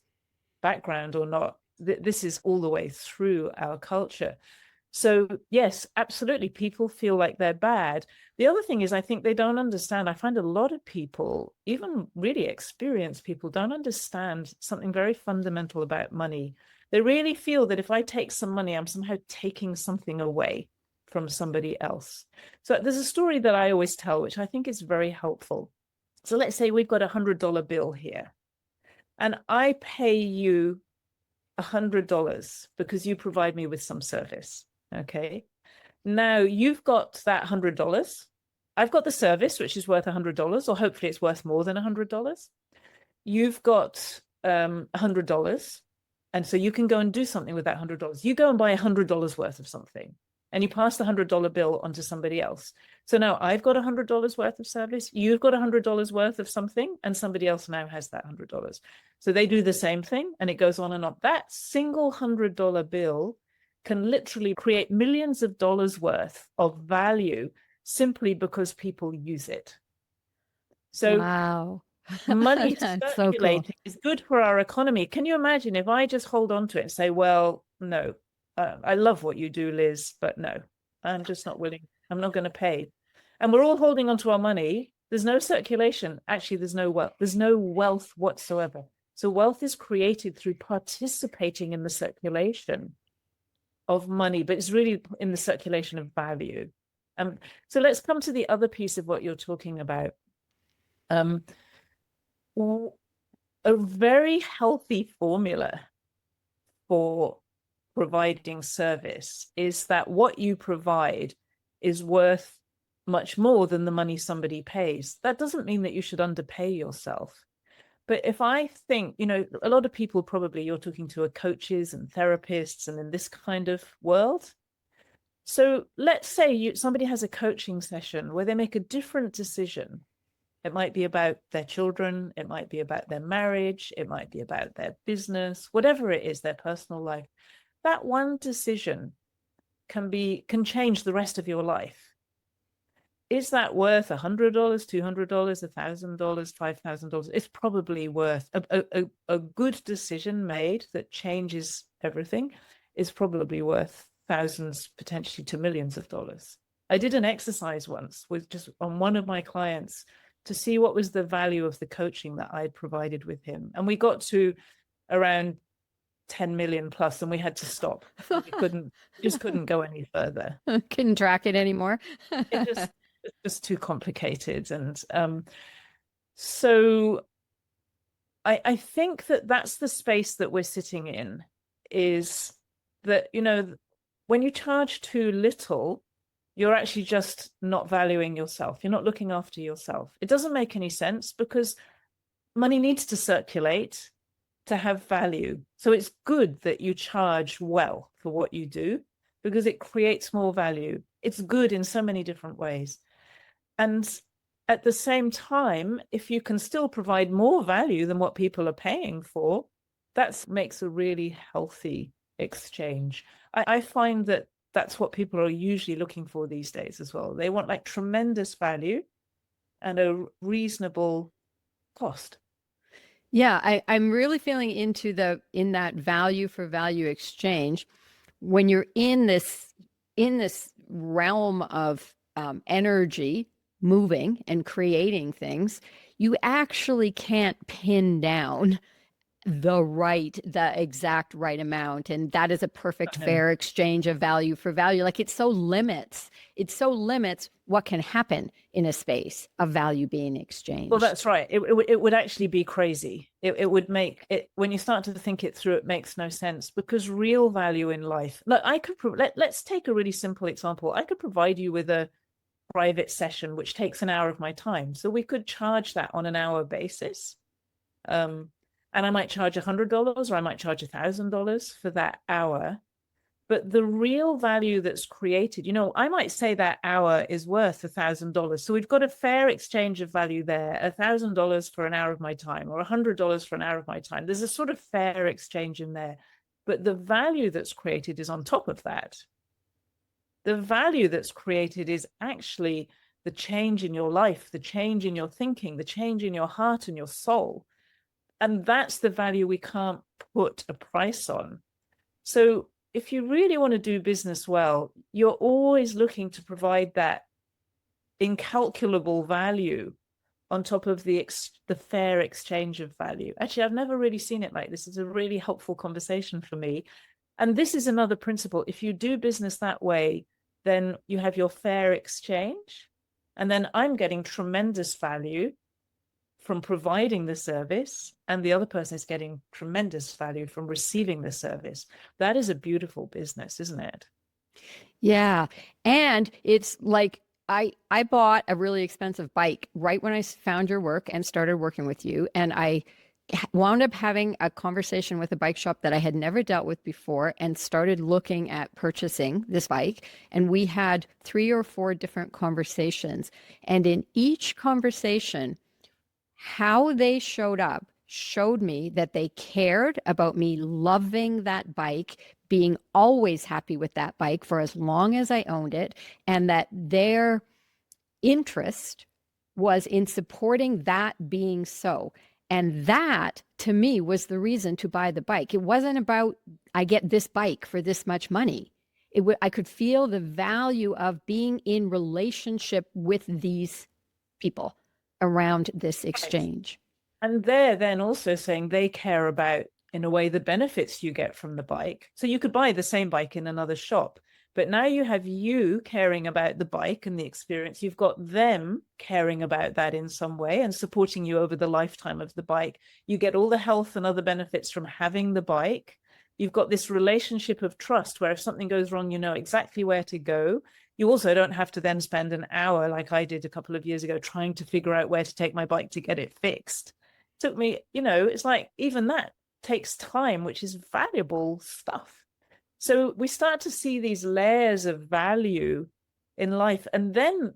background or not. This is all the way through our culture. So yes, absolutely, people feel like they're bad. The other thing is, I think they don't understand. I find a lot of people, even really experienced people, don't understand something very fundamental about money. They really feel that if I take some money, I'm somehow taking something away from somebody else. So there's a story that I always tell, which I think is very helpful. So let's say we've got $100 bill here, and I pay you $100 because you provide me with some service. Okay. Now you've got that $100. I've got the service, which is worth $100, or hopefully it's worth more than $100. You've got $100. And so you can go and do something with that $100. You go and buy $100 worth of something, and you pass the $100 bill onto somebody else. So now I've got $100 worth of service, you've got $100 worth of something, and somebody else now has that $100. So they do the same thing, and it goes on and on. That single $100 bill can literally create millions of dollars worth of value simply because people use it. So wow. money That's so cool. circulating is good for our economy. Can you imagine if I just hold on to it and say, well, no, I love what you do, Liz, but no, I'm just not willing. I'm not going to pay. And we're all holding on to our money. There's no circulation. Actually, there's no wealth. There's no wealth whatsoever. So wealth is created through participating in the circulation of money, but it's really in the circulation of value. So let's come to the other piece of what you're talking about. A very healthy formula for providing service is that what you provide is worth much more than the money somebody pays. That doesn't mean that you should underpay yourself. But if I think, a lot of people probably you're talking to are coaches and therapists and in this kind of world. So let's say somebody has a coaching session where they make a different decision. It might be about their children. It might be about their marriage. It might be about their business, whatever it is, their personal life. That one decision can change the rest of your life. Is that worth $100, $200, $1,000, $5,000? It's probably worth a good decision made that changes everything is probably worth thousands, potentially to millions of dollars. I did an exercise once with just on one of my clients to see what was the value of the coaching that I'd provided with him. And we got to around 10 million plus, and we had to stop. We just couldn't go any further. Couldn't track it anymore. It's just too complicated. And so I think that's the space that we're sitting in, is that, when you charge too little, you're actually just not valuing yourself. You're not looking after yourself. It doesn't make any sense because money needs to circulate to have value. So it's good that you charge well for what you do because it creates more value. It's good in so many different ways. And at the same time, if you can still provide more value than what people are paying for, that makes a really healthy exchange. I find that that's what people are usually looking for these days as well. They want like tremendous value and a reasonable cost. Yeah, I'm really feeling in that value for value exchange. When you're in this realm of energy, moving and creating things, you actually can't pin down the exact right amount, and that is a perfect fair exchange of value for value. Like it so limits what can happen in a space of value being exchanged. Well, that's right. It would actually be crazy. It would make it, when you start to think it through, it makes no sense, because real value in life, look, let's take a really simple example. I could provide you with a private session which takes an hour of my time, so we could charge that on an hour basis. And I might charge $100 or I might charge $1,000 for that hour. But the real value that's created, I might say that hour is worth $1,000. So we've got a fair exchange of value there, $1,000 for an hour of my time or $100 for an hour of my time. There's a sort of fair exchange in there. But the value that's created is on top of that. The value that's created is actually the change in your life, the change in your thinking, the change in your heart and your soul. And that's the value we can't put a price on. So if you really want to do business well, you're always looking to provide that incalculable value on top of the fair exchange of value. Actually, I've never really seen it like this. It's a really helpful conversation for me. And this is another principle. If you do business that way, then you have your fair exchange. And then I'm getting tremendous value from providing the service, and the other person is getting tremendous value from receiving the service. That is a beautiful business, isn't it? Yeah. And it's like I bought a really expensive bike right when I found your work and started working with you. And I wound up having a conversation with a bike shop that I had never dealt with before and started looking at purchasing this bike. And we had 3 or 4 different conversations. And in each conversation, how they showed up showed me that they cared about me loving that bike, being always happy with that bike for as long as I owned it, and that their interest was in supporting that being so. And that, to me, was the reason to buy the bike. It wasn't about, I get this bike for this much money. I could feel the value of being in relationship with these people around this exchange. And they're then also saying they care about, in a way, the benefits you get from the bike. So you could buy the same bike in another shop, but now you have you caring about the bike and the experience. You've got them caring about that in some way and supporting you over the lifetime of the bike. You get all the health and other benefits from having the bike. You've got this relationship of trust where if something goes wrong, you know exactly where to go. You also don't have to then spend an hour like I did a couple of years ago trying to figure out where to take my bike to get it fixed. It took me, it's like even that takes time, which is valuable stuff. So we start to see these layers of value in life. And then,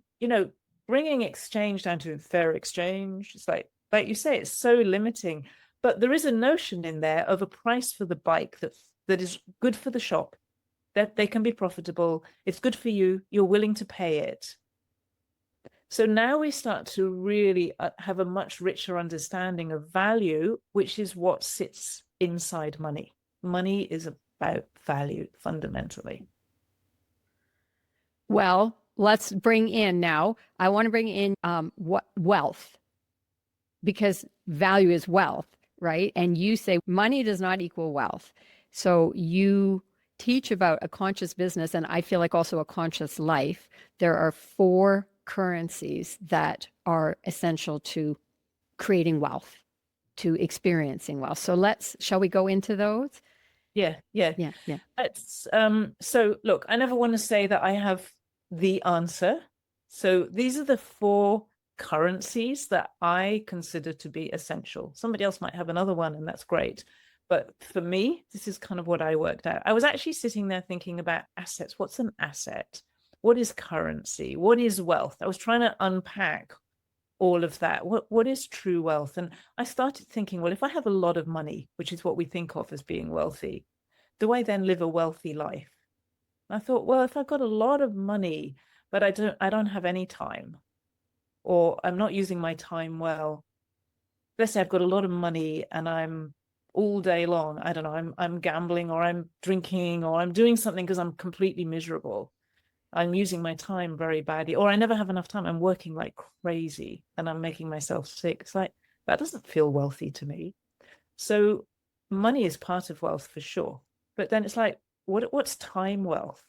bringing exchange down to fair exchange, it's like you say, it's so limiting. But there is a notion in there of a price for the bike that is good for the shop, that they can be profitable. It's good for you. You're willing to pay it. So now we start to really have a much richer understanding of value, which is what sits inside money. Money is about value fundamentally. Well, let's bring in now, I want to bring in wealth, because value is wealth, right? And you say money does not equal wealth. So you teach about a conscious business, and I feel like also a conscious life. There are 4 currencies that are essential to creating wealth, to experiencing wealth. So shall we go into those? Yeah. It's, so look, I never want to say that I have the answer. So these are the 4 currencies that I consider to be essential. Somebody else might have another one, and that's great. But for me, this is kind of what I worked out. I was actually sitting there thinking about assets. What's an asset? What is currency? What is wealth? I was trying to unpack all of that. What is true wealth? And I started thinking, well, if I have a lot of money, which is what we think of as being wealthy, do I then live a wealthy life? And I thought, well, if I've got a lot of money, but I don't have any time, or I'm not using my time well. Let's say I've got a lot of money and I'm all day long, I don't know, I'm gambling, or I'm drinking, or I'm doing something because I'm completely miserable. I'm using my time very badly, or I never have enough time. I'm working like crazy and I'm making myself sick. It's like, that doesn't feel wealthy to me. So money is part of wealth for sure. But then it's like, what's time wealth?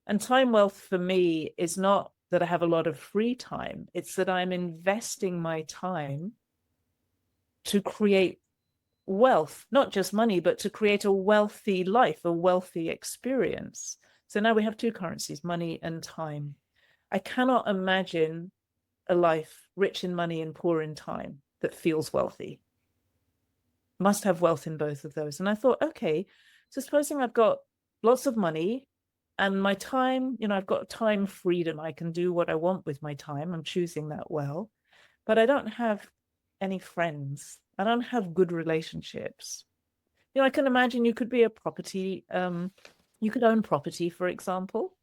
And time wealth for me is not that I have a lot of free time. It's that I'm investing my time to create wealth, not just money, but to create a wealthy life, a wealthy experience. So now we have 2 currencies, money and time. I cannot imagine a life rich in money and poor in time that feels wealthy. Must have wealth in both of those. And I thought, okay, so supposing I've got lots of money and my time, I've got time freedom. I can do what I want with my time. I'm choosing that well, but I don't have any friends. I don't have good relationships. I can imagine you could be a property, you could own property, for example,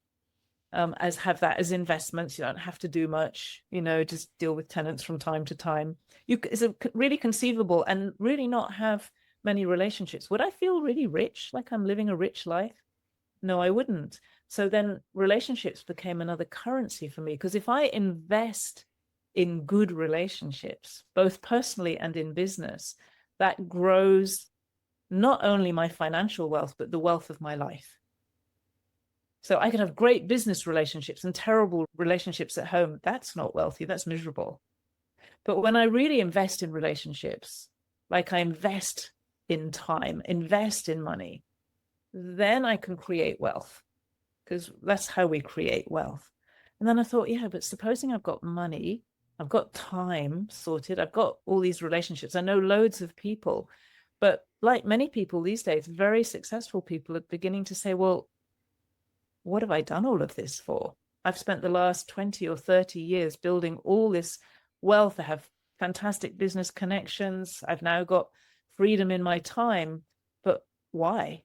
have that as investments. You don't have to do much, just deal with tenants from time to time. It's really conceivable, and really not have many relationships. Would I feel really rich, like I'm living a rich life? No, I wouldn't. So then relationships became another currency for me, because if I invest in good relationships, both personally and in business, that grows not only my financial wealth, but the wealth of my life. So I could have great business relationships and terrible relationships at home. That's not wealthy, that's miserable. But when I really invest in relationships, like I invest in time, invest in money, then I can create wealth, because that's how we create wealth. And then I thought, yeah, but supposing I've got money, I've got time sorted, I've got all these relationships, I know loads of people, but like many people these days, very successful people are beginning to say, well, what have I done all of this for? I've spent the last 20 or 30 years building all this wealth. I have fantastic business connections. I've now got freedom in my time, but why?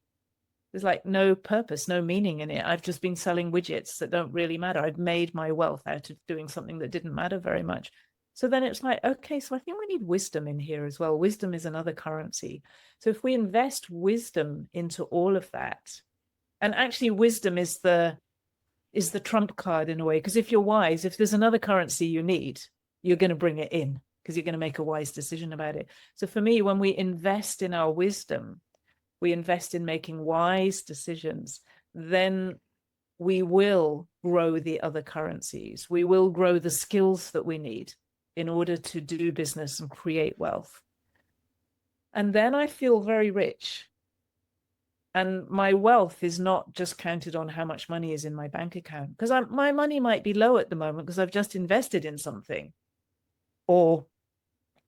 There's like no purpose, no meaning in it. I've just been selling widgets that don't really matter. I've made my wealth out of doing something that didn't matter very much. So then it's like, okay, so I think we need wisdom in here as well. Wisdom is another currency. So if we invest wisdom into all of that, and actually wisdom is the trump card in a way, because if you're wise, if there's another currency you need, you're going to bring it in because you're going to make a wise decision about it. So for me, when we invest in our wisdom, we invest in making wise decisions, then we will grow the other currencies. We will grow the skills that we need in order to do business and create wealth. And then I feel very rich. And my wealth is not just counted on how much money is in my bank account, because my money might be low at the moment because I've just invested in something, or,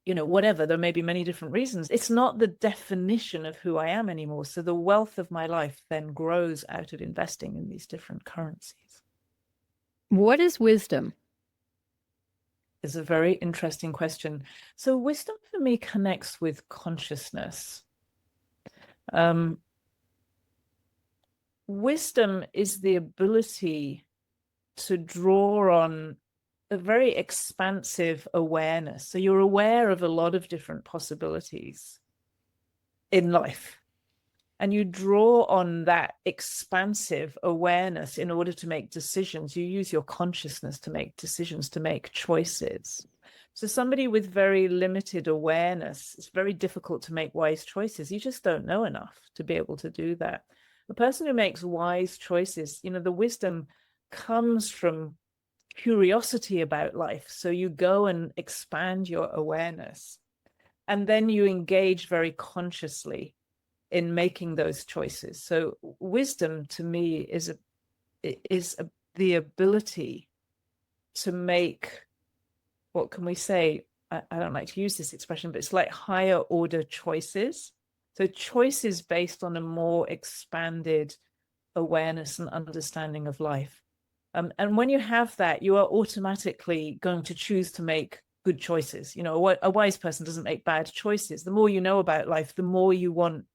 whatever. There may be many different reasons. It's not the definition of who I am anymore. So the wealth of my life then grows out of investing in these different currencies. What is wisdom? It's a very interesting question. So wisdom for me connects with consciousness. Wisdom is the ability to draw on a very expansive awareness. So you're aware of a lot of different possibilities in life, and you draw on that expansive awareness in order to make decisions. You use your consciousness to make decisions, to make choices. So somebody with very limited awareness, it's very difficult to make wise choices. You just don't know enough to be able to do that. The person who makes wise choices, the wisdom comes from curiosity about life. So you go and expand your awareness, and then you engage very consciously in making those choices. So wisdom to me is the ability to make, what can we say? I don't like to use this expression, but it's like higher order choices. So choices based on a more expanded awareness and understanding of life. And when you have that, you are automatically going to choose to make good choices. A wise person doesn't make bad choices. The more you know about life, the more you want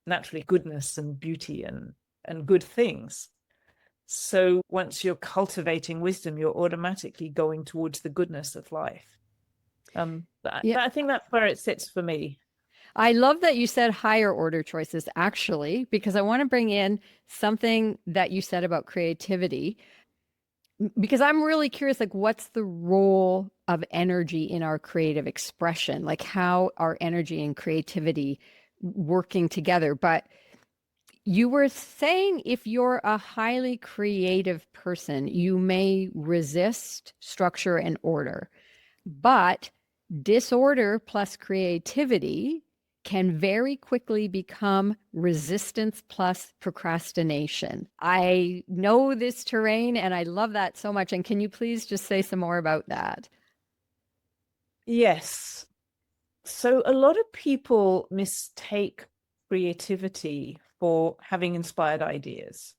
naturally goodness and beauty and good things. So once you're cultivating wisdom, you're automatically going towards the goodness of life. I think that's where it sits for me. I love that you said higher order choices, actually, because I want to bring in something that you said about creativity, because I'm really curious, like, what's the role of energy in our creative expression? Like, how are energy and creativity working together? But you were saying if you're a highly creative person, you may resist structure and order, but disorder plus creativity can very quickly become resistance plus procrastination. I know this terrain and I love that so much. And can you please just say some more about that? Yes. So a lot of people mistake creativity for having inspired ideas.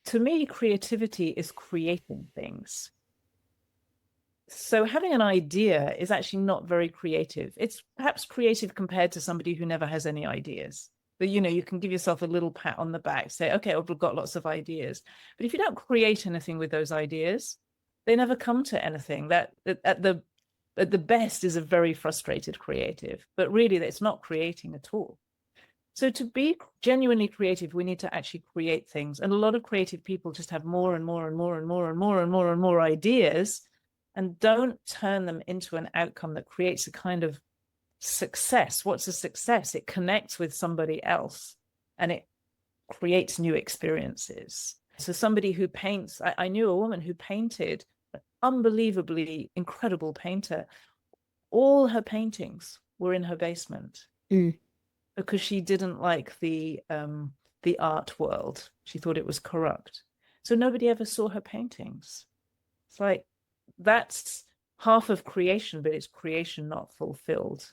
To me, creativity is creating things. So having an idea is actually not very creative. It's perhaps creative compared to somebody who never has any ideas. But, you can give yourself a little pat on the back, say, okay, I've got lots of ideas. But if you don't create anything with those ideas, they never come to anything. That at the best is a very frustrated creative, but really it's not creating at all. So to be genuinely creative, we need to actually create things. And a lot of creative people just have more and more and more and more and more and more and more ideas, and don't turn them into an outcome that creates a kind of success. What's a success? It connects with somebody else and it creates new experiences. So somebody who paints, I knew a woman who painted, an unbelievably incredible painter. All her paintings were in her basement because she didn't like the art world. She thought it was corrupt. So nobody ever saw her paintings. It's like, that's half of creation, but it's creation not fulfilled,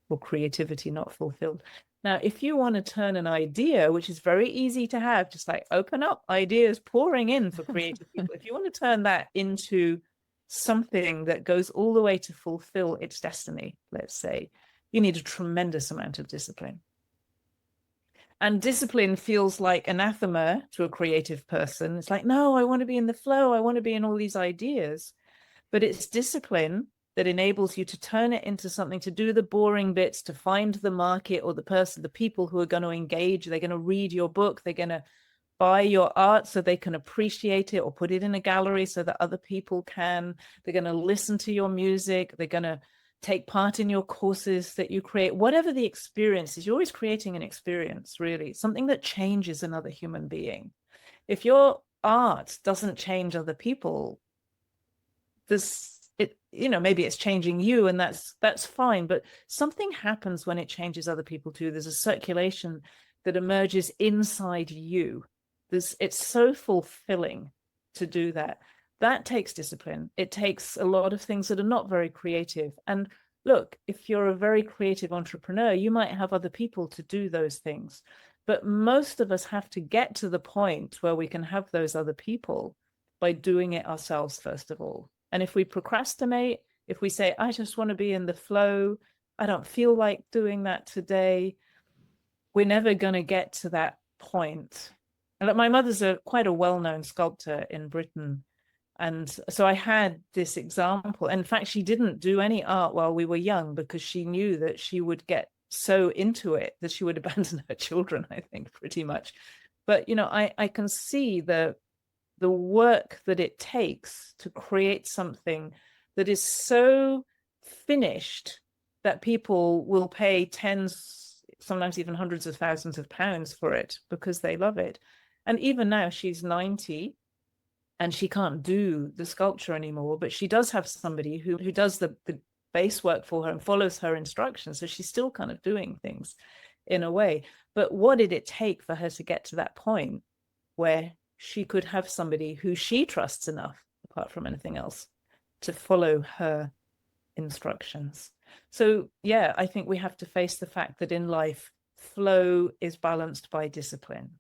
or creativity not fulfilled. Now, if you want to turn an idea, which is very easy to have, just like open up, ideas pouring in for creative people. If you want to turn that into something that goes all the way to fulfill its destiny, let's say, you need a tremendous amount of discipline. And discipline feels like anathema to a creative person. It's like, no, I want to be in the flow. I want to be in all these ideas. But it's discipline that enables you to turn it into something, to do the boring bits, to find the market or the person, the people who are going to engage. They're going to read your book. They're going to buy your art so they can appreciate it, or put it in a gallery so that other people can. They're going to listen to your music. They're going to take part in your courses that you create. Whatever the experience is, you're always creating an experience, really, something that changes another human being. If your art doesn't change other people, maybe it's changing you, and that's fine, but something happens when it changes other people too. There's a circulation that emerges inside you. It's so fulfilling to do that. That takes discipline. It takes a lot of things that are not very creative. And look, if you're a very creative entrepreneur, you might have other people to do those things. But most of us have to get to the point where we can have those other people by doing it ourselves, first of all. And if we procrastinate, if we say, I just want to be in the flow, I don't feel like doing that today, we're never going to get to that point. And my mother's quite a well-known sculptor in Britain. And so I had this example. In fact, she didn't do any art while we were young because she knew that she would get so into it that she would abandon her children, I think, pretty much. But, I can see the work that it takes to create something that is so finished that people will pay tens, sometimes even hundreds of thousands of pounds for it because they love it. And even now she's 90 and she can't do the sculpture anymore, but she does have somebody who does the base work for her and follows her instructions. So she's still kind of doing things in a way. But what did it take for her to get to that point where she could have somebody who she trusts enough, apart from anything else, to follow her instructions? So, yeah, I think we have to face the fact that in life, flow is balanced by discipline,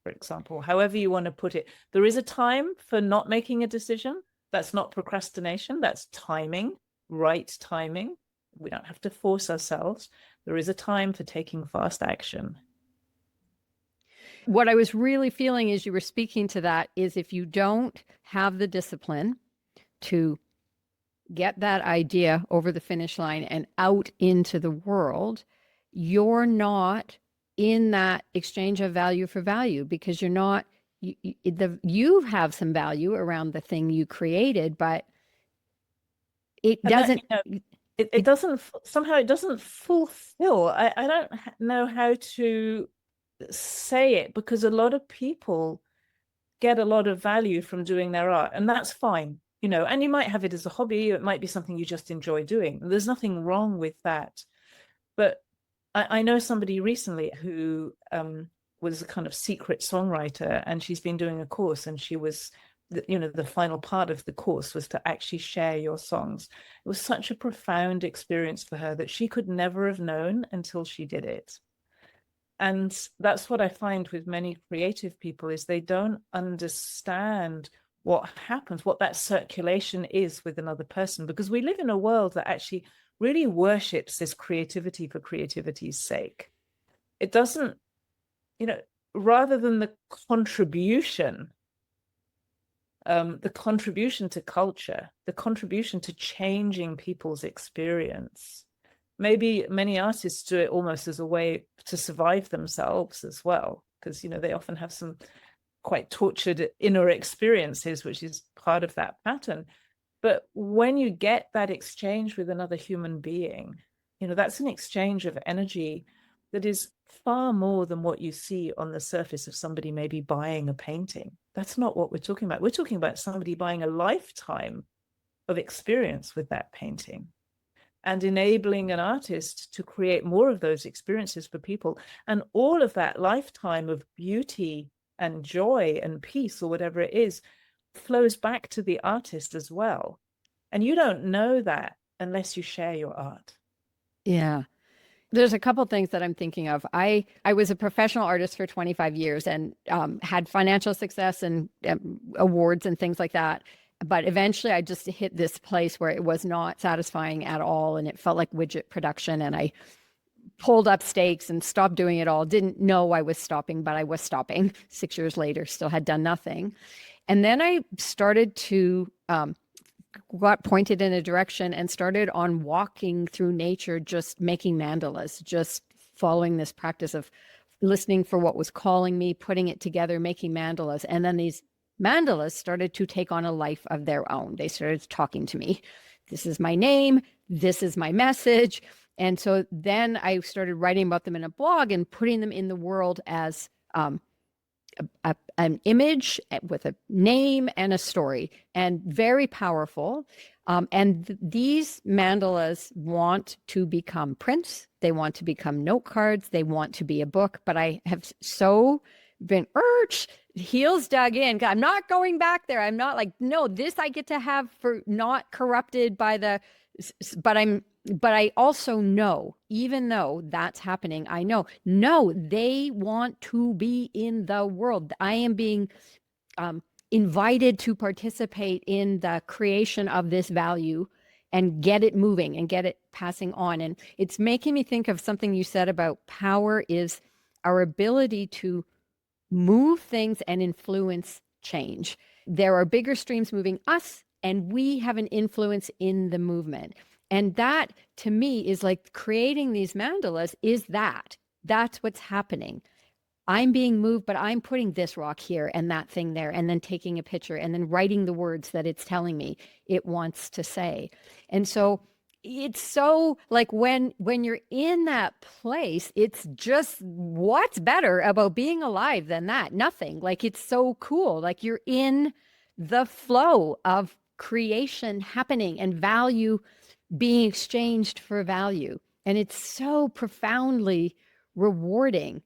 for example, however you want to put it. There is a time for not making a decision. That's not procrastination. That's timing, right timing. We don't have to force ourselves. There is a time for taking fast action. What I was really feeling as you were speaking to that is if you don't have the discipline to get that idea over the finish line and out into the world, you're not in that exchange of value for value, because you're not, you have some value around the thing you created, but it doesn't, it doesn't, somehow it doesn't fulfill. I don't know how to say it, because a lot of people get a lot of value from doing their art, and that's fine, and you might have it as a hobby. It might be something you just enjoy doing. There's nothing wrong with that. But I know somebody recently who was a kind of secret songwriter, and she's been doing a course, and she was, the final part of the course was to actually share your songs. It was such a profound experience for her that she could never have known until she did it. And that's what I find with many creative people, is they don't understand what happens, what that circulation is with another person, because we live in a world that actually really worships this creativity for creativity's sake. It doesn't, rather than the contribution to culture, the contribution to changing people's experience. Maybe many artists do it almost as a way to survive themselves as well, because, they often have some quite tortured inner experiences, which is part of that pattern. But when you get that exchange with another human being, that's an exchange of energy that is far more than what you see on the surface of somebody maybe buying a painting. That's not what we're talking about. We're talking about somebody buying a lifetime of experience with that painting and enabling an artist to create more of those experiences for people. And all of that lifetime of beauty and joy and peace, or whatever it is, flows back to the artist as well. And you don't know that unless you share your art. Yeah. There's a couple things that I'm thinking of. I was a professional artist for 25 years and had financial success and awards and things like that. But eventually I just hit this place where it was not satisfying at all. And it felt like widget production. And I pulled up stakes and stopped doing it all. Didn't know I was stopping, but I was stopping. 6 years later, still had done nothing. And then I started to got pointed in a direction and started on walking through nature, just making mandalas, just following this practice of listening for what was calling me, putting it together, making mandalas. And then these mandalas started to take on a life of their own. They started talking to me. This is my name. This is my message. And so then I started writing about them in a blog and putting them in the world as an image with a name and a story, and very powerful. These mandalas want to become prints. They want to become note cards. They want to be a book. But I have so been heels dug in. I'm not going back there. I'm not like, no, this I get to have for not corrupted by the, but I also know, even though that's happening, I know, no, they want to be in the world. I am being invited to participate in the creation of this value and get it moving and get it passing on. And it's making me think of something you said about power is our ability to move things and influence change. There are bigger streams moving us, and we have an influence in the movement. And that, to me, is like creating these mandalas is that's what's happening. I'm being moved, but I'm putting this rock here and that thing there, and then taking a picture and then writing the words that it's telling me it wants to say. And so it's so like when you're in that place, it's just what's better about being alive than that? Nothing. Like it's so cool. Like you're in the flow of creation happening and value being exchanged for value. And it's so profoundly rewarding.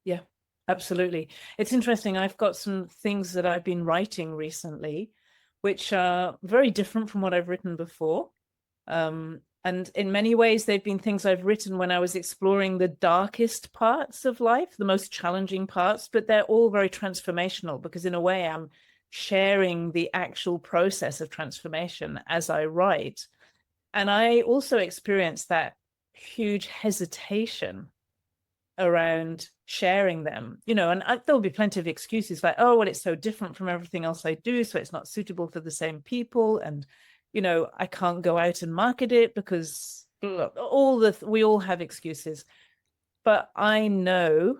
Yeah, absolutely. It's interesting. I've got some things that I've been writing recently, which are very different from what I've written before. And in many ways, they've been things I've written when I was exploring the darkest parts of life, the most challenging parts, but they're all very transformational because in a way, I'm sharing the actual process of transformation as I write. And I also experienced that huge hesitation around sharing them, and there'll be plenty of excuses like, oh, well, it's so different from everything else I do, so it's not suitable for the same people, and I can't go out and market it because we all have excuses. But I know,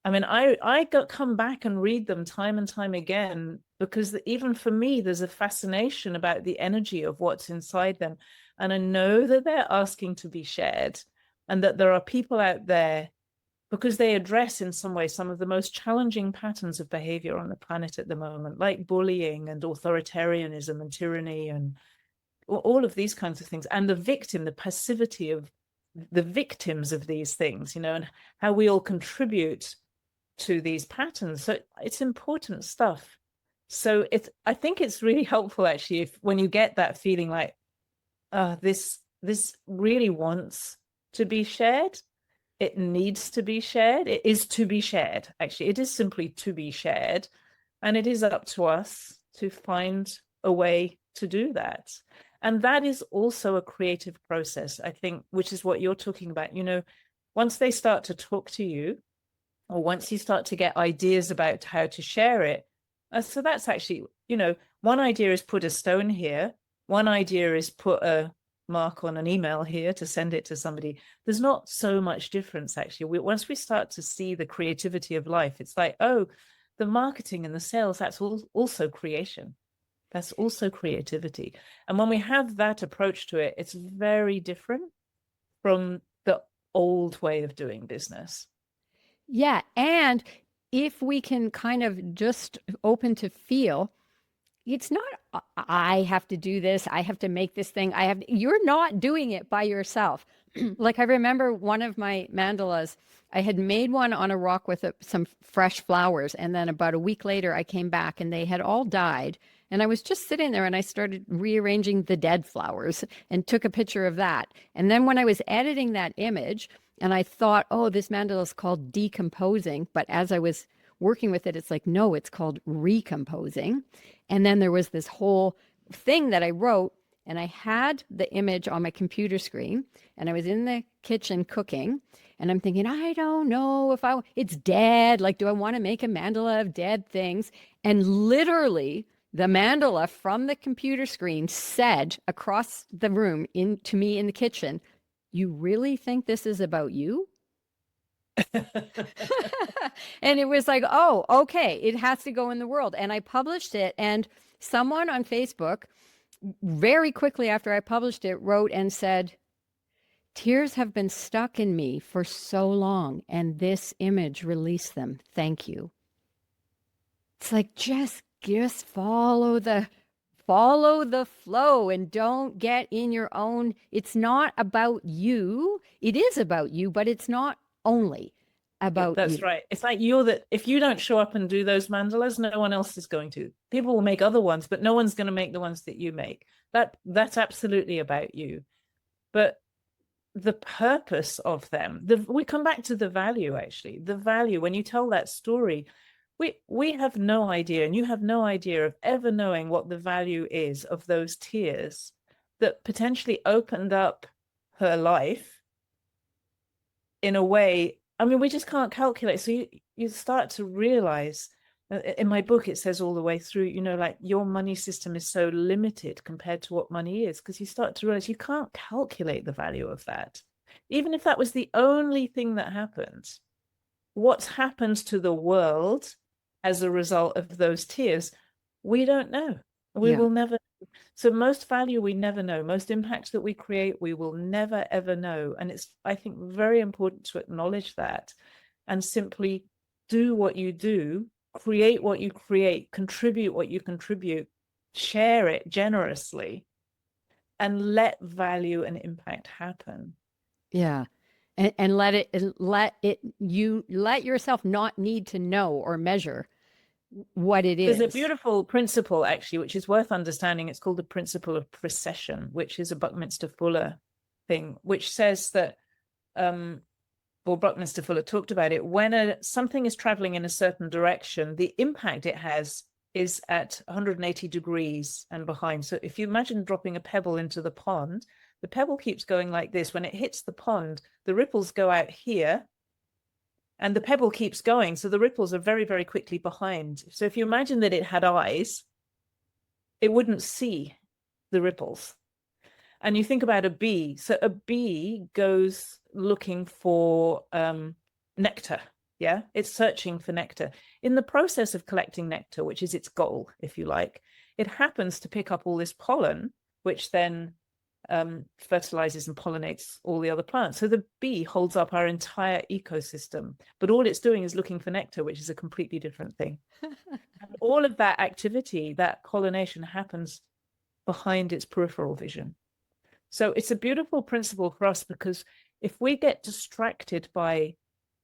I come back and read them time and time again because even for me, there's a fascination about the energy of what's inside them, and I know that they're asking to be shared, and that there are people out there because they address in some way some of the most challenging patterns of behavior on the planet at the moment, like bullying and authoritarianism and tyranny and all of these kinds of things. And the passivity of the victims of these things, and how we all contribute to these patterns. So it's important stuff. So I think it's really helpful actually when you get that feeling like, this really wants to be shared. It needs to be shared. It is to be shared. Actually, it is simply to be shared. And it is up to us to find a way to do that. And that is also a creative process, I think, which is what you're talking about. Once they start to talk to you, or once you start to get ideas about how to share it. So that's actually, one idea is put a stone here. One idea is put a mark on an email here to send it to somebody. There's not so much difference actually. Once we start to see the creativity of life, it's like, oh, the marketing and the sales, that's also creation. That's also creativity. And when we have that approach to it, it's very different from the old way of doing business. Yeah. And if we can kind of just open to feel, it's not, I have to do this, I have to make this thing, you're not doing it by yourself. Like I remember one of my mandalas, I had made one on a rock with some fresh flowers. And then about a week later, I came back and they had all died. And I was just sitting there and I started rearranging the dead flowers and took a picture of that. And then when I was editing that image and I thought, oh, this mandala is called decomposing. But as I was working with it, it's like, no, it's called recomposing. And then there was this whole thing that I wrote and I had the image on my computer screen, and I was in the kitchen cooking, and I'm thinking, I don't know if it's dead. Like, do I want to make a mandala of dead things? And literally, the mandala from the computer screen said across the room to me in the kitchen, "You really think this is about you?" And it was like, oh, okay, it has to go in the world. And I published it, and someone on Facebook, very quickly after I published it, wrote and said, "Tears have been stuck in me for so long, and this image released them. Thank you." It's like, just follow the flow and don't get in your own. It's not about you. It is about you, but it's not only about That's you. right. It's like if you don't show up and do those mandalas, no one else is going to. People will make other ones, but no one's going to make the ones that you make. That's absolutely about you. But the purpose of them, we come back to the value, actually. The value, when you tell that story, we have no idea, and you have no idea of ever knowing what the value is of those tears that potentially opened up her life in a way. I mean, we just can't calculate. So you start to realize, in my book, it says all the way through, like your money system is so limited compared to what money is, because you start to realize you can't calculate the value of that. Even if that was the only thing that happens, what happens to the world as a result of those tears, we don't know. We will never. So most value we never know. Most impact that we create, we will never, ever know. And it's, I think, very important to acknowledge that and simply do what you do, create what you create, contribute what you contribute, share it generously, and let value and impact happen. Yeah. And let yourself not need to know or measure what it is. There's a beautiful principle, actually, which is worth understanding. It's called the principle of precession, which is a Buckminster Fuller thing, which says that, Buckminster Fuller talked about it, when something is traveling in a certain direction, the impact it has is at 180 degrees and behind. So if you imagine dropping a pebble into the pond, the pebble keeps going like this. When it hits the pond, the ripples go out here, and the pebble keeps going. So the ripples are very, very quickly behind. So if you imagine that it had eyes, it wouldn't see the ripples. And you think about a bee. So a bee goes looking for nectar. Yeah, it's searching for nectar. In the process of collecting nectar, which is its goal, if you like, it happens to pick up all this pollen, which then fertilizes and pollinates all the other plants. So the bee holds up our entire ecosystem, but all it's doing is looking for nectar, which is a completely different thing. And all of that activity, that pollination, happens behind its peripheral vision. So it's a beautiful principle for us, because if we get distracted by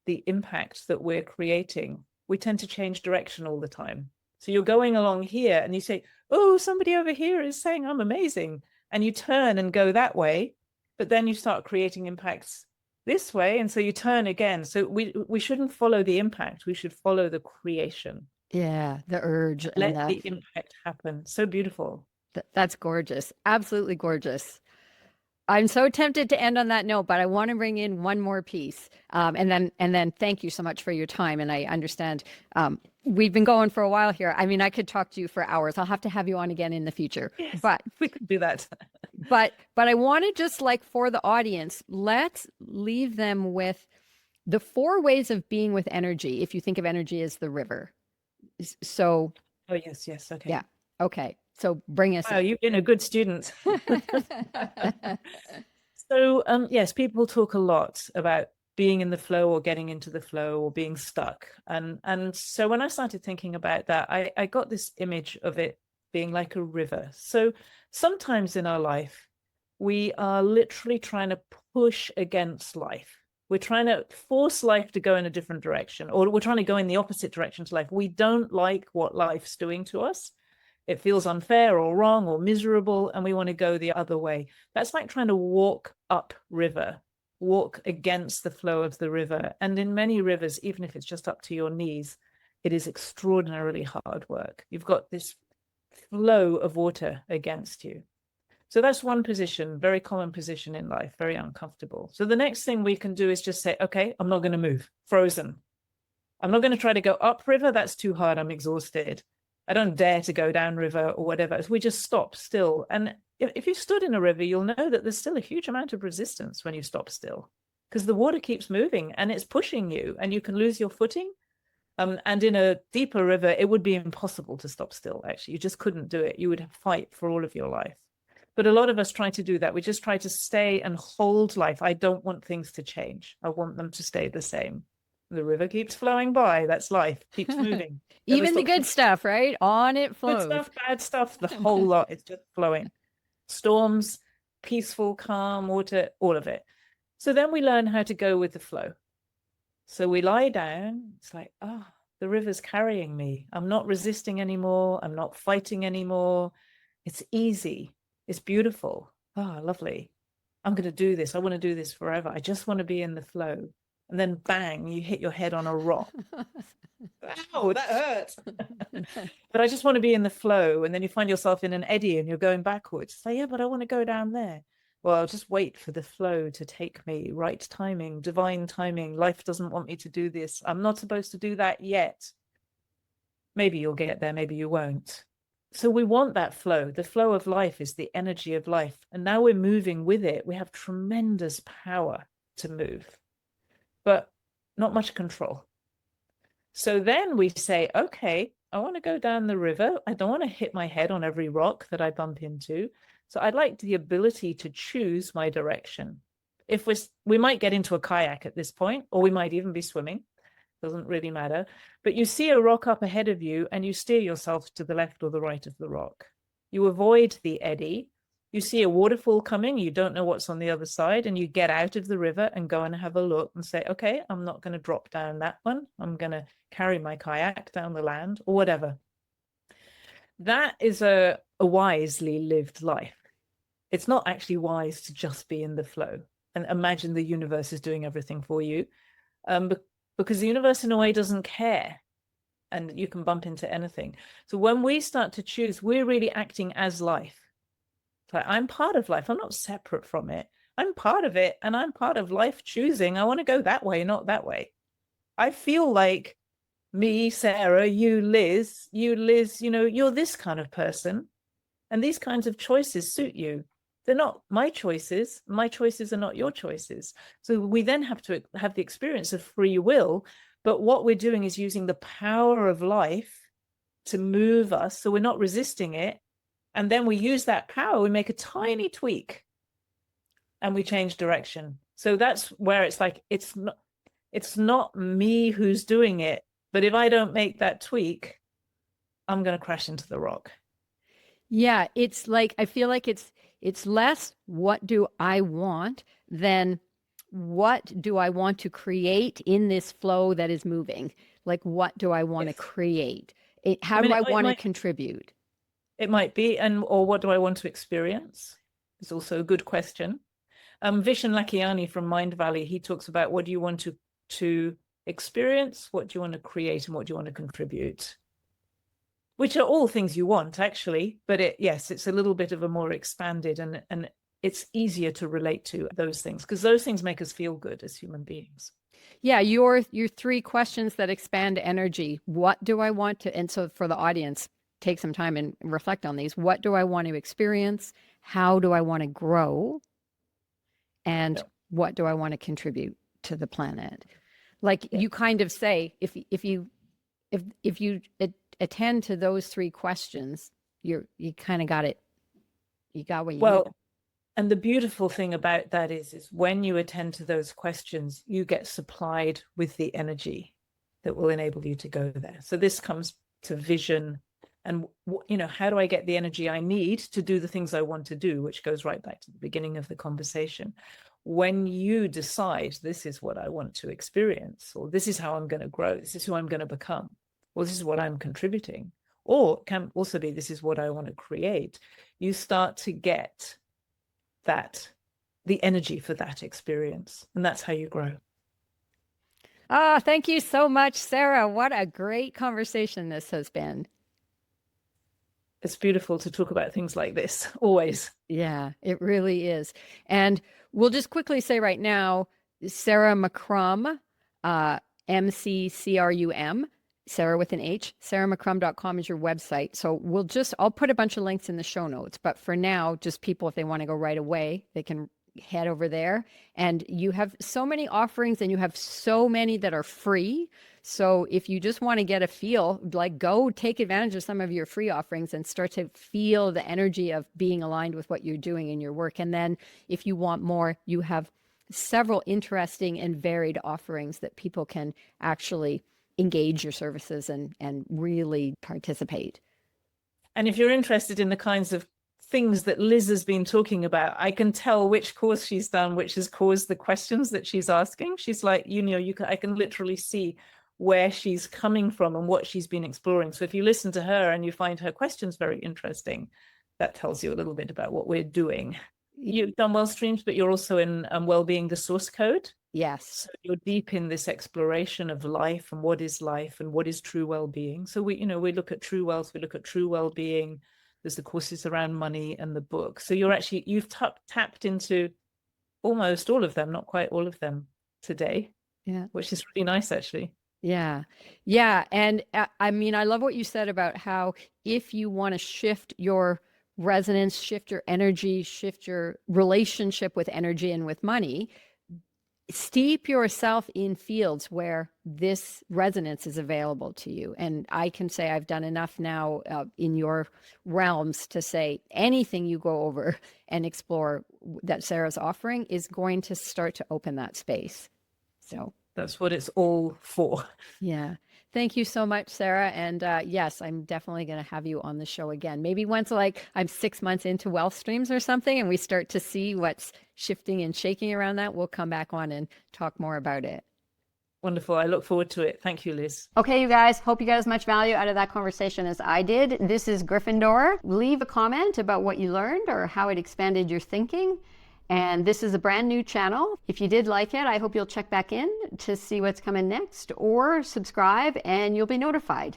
the impact that we're creating, we tend to change direction all the time. So you're going along here and you say, oh, somebody over here is saying I'm amazing. And you turn and go that way, but then you start creating impacts this way. And so you turn again. So we shouldn't follow the impact. We should follow the creation. Yeah, the urge. Let the impact happen. So beautiful. That's gorgeous. Absolutely gorgeous. I'm so tempted to end on that note, but I want to bring in one more piece. And then thank you so much for your time. And I understand we've been going for a while here. I mean, I could talk to you for hours. I'll have to have you on again in the future. Yes, but we could do that. but I want to just, like, for the audience, let's leave them with the 4 ways of being with energy. If you think of energy as the river. So. Oh, yes. Okay. Yeah. Okay. So bring us. Wow, you've been a good student. So, yes, people talk a lot about being in the flow or getting into the flow or being stuck. And so when I started thinking about that, I got this image of it being like a river. So sometimes in our life, we are literally trying to push against life. We're trying to force life to go in a different direction, or we're trying to go in the opposite direction to life. We don't like what life's doing to us. It feels unfair or wrong or miserable, and we want to go the other way. That's like trying to walk up river, walk against the flow of the river. And in many rivers, even if it's just up to your knees, it is extraordinarily hard work. You've got this flow of water against you. So that's one position, very common position in life, very uncomfortable. So the next thing we can do is just say, okay, I'm not going to move, frozen. I'm not going to try to go up river. That's too hard. I'm exhausted. I don't dare to go down river or whatever. So we just stop still. And if you stood in a river, you'll know that there's still a huge amount of resistance when you stop still, because the water keeps moving and it's pushing you and you can lose your footing. And in a deeper river, it would be impossible to stop still, actually. You just couldn't do it. You would fight for all of your life. But a lot of us try to do that. We just try to stay and hold life. I don't want things to change. I want them to stay the same. The river keeps flowing by. That's life. Keeps moving. Even the good stuff, right? On it flows. Good stuff, bad stuff, the whole lot. It's just flowing. Storms, peaceful, calm water, all of it. So then we learn how to go with the flow. So we lie down. It's like, oh, the river's carrying me. I'm not resisting anymore. I'm not fighting anymore. It's easy. It's beautiful. Oh, lovely. I'm going to do this. I want to do this forever. I just want to be in the flow. And then bang, you hit your head on a rock. Ow, that hurt. But I just want to be in the flow. And then you find yourself in an eddy and you're going backwards. Say, yeah, but I want to go down there. Well, I'll just wait for the flow to take me. Right timing, divine timing. Life doesn't want me to do this. I'm not supposed to do that yet. Maybe you'll get there. Maybe you won't. So we want that flow. The flow of life is the energy of life. And now we're moving with it. We have tremendous power to move, but not much control. So then we say, okay, I want to go down the river. I don't want to hit my head on every rock that I bump into. So I'd like the ability to choose my direction. If we might get into a kayak at this point, or we might even be swimming. Doesn't really matter. But you see a rock up ahead of you and you steer yourself to the left or the right of the rock. You avoid the eddy. You see a waterfall coming. You don't know what's on the other side. And you get out of the river and go and have a look and say, okay, I'm not going to drop down that one. I'm going to carry my kayak down the land or whatever. That is a wisely lived life. It's not actually wise to just be in the flow and imagine the universe is doing everything for you. Because the universe in a way doesn't care and you can bump into anything. So when we start to choose, we're really acting as life. It's like, I'm part of life. I'm not separate from it. I'm part of it and I'm part of life choosing. I want to go that way, not that way. I feel like me, Sarah, you, Liz, you're this kind of person and these kinds of choices suit you. They're not my choices. My choices are not your choices. So we then have to have the experience of free will. But what we're doing is using the power of life to move us. So we're not resisting it. And then we use that power. We make a tiny tweak and we change direction. So that's where it's like, it's not me who's doing it. But if I don't make that tweak, I'm going to crash into the rock. Yeah, it's like, I feel like it's less what do I want than what do I want to create in this flow that is moving? Like, what do I want to create? How do I want to contribute? It might be, or what do I want to experience? It's also a good question. Vishen Lakhiani from Mind Valley, he talks about what do you want to experience, what do you want to create, and what do you want to contribute? Which are all things you want, actually, but it's a little bit of a more expanded and it's easier to relate to those things because those things make us feel good as human beings. Yeah, your 3 questions that expand energy. What do I want to, and so for the audience, take some time and reflect on these. What do I want to experience? How do I want to grow? And what do I want to contribute to the planet? Like you kind of say, if you attend to those 3 questions, you kind of got it. You got what you need. And the beautiful thing about that is when you attend to those questions, you get supplied with the energy that will enable you to go there. So this comes to vision and, how do I get the energy I need to do the things I want to do, which goes right back to the beginning of the conversation. When you decide this is what I want to experience, or this is how I'm going to grow, this is who I'm going to become, or this is what I'm contributing, or it can also be this is what I want to create, you start to get the energy for that experience. And that's how you grow. Thank you so much, Sarah. What a great conversation this has been. it's beautiful to talk about things like this, always. Yeah, it really is. And we'll just quickly say right now, Sarah McCrum, MCCRUM, Sarah with an H, sarahmccrum.com is your website. So I'll put a bunch of links in the show notes. But for now, just people, if they want to go right away, they can head over there. And you have so many offerings and you have so many that are free. So if you just want to get a feel, like go take advantage of some of your free offerings and start to feel the energy of being aligned with what you're doing in your work. And then if you want more, you have several interesting and varied offerings that people can actually engage your services and really participate. And if you're interested in the kinds of things that Liz has been talking about, I can tell which course she's done, which has caused the questions that she's asking. She's like, I can literally see where she's coming from and what she's been exploring. So if you listen to her and you find her questions very interesting, that tells you a little bit about what we're doing. You've done Wellstreams, but you're also in Wellbeing, the source code. Yes. So you're deep in this exploration of life and what is life and what is true well-being. So we look at true wealth, we look at true well-being. There's the courses around money and the book. So you've tapped into almost all of them, not quite all of them today. Yeah. Which is really nice, actually. Yeah. Yeah. And I mean, I love what you said about how if you want to shift your resonance, shift your energy, shift your relationship with energy and with money, steep yourself in fields where this resonance is available to you. And I can say I've done enough now in your realms to say anything you go over and explore that Sarah's offering is going to start to open that space. So that's what it's all for. Yeah. Thank you so much, Sarah. And yes, I'm definitely going to have you on the show again. Maybe once I'm 6 months into Wellstreams or something and we start to see what's shifting and shaking around that, we'll come back on and talk more about it. Wonderful. I look forward to it. Thank you, Liz. Okay, you guys, hope you got as much value out of that conversation as I did. This is Gryffindor. Leave a comment about what you learned or how it expanded your thinking. And this is a brand new channel. If you did like it, I hope you'll check back in to see what's coming next or subscribe and you'll be notified.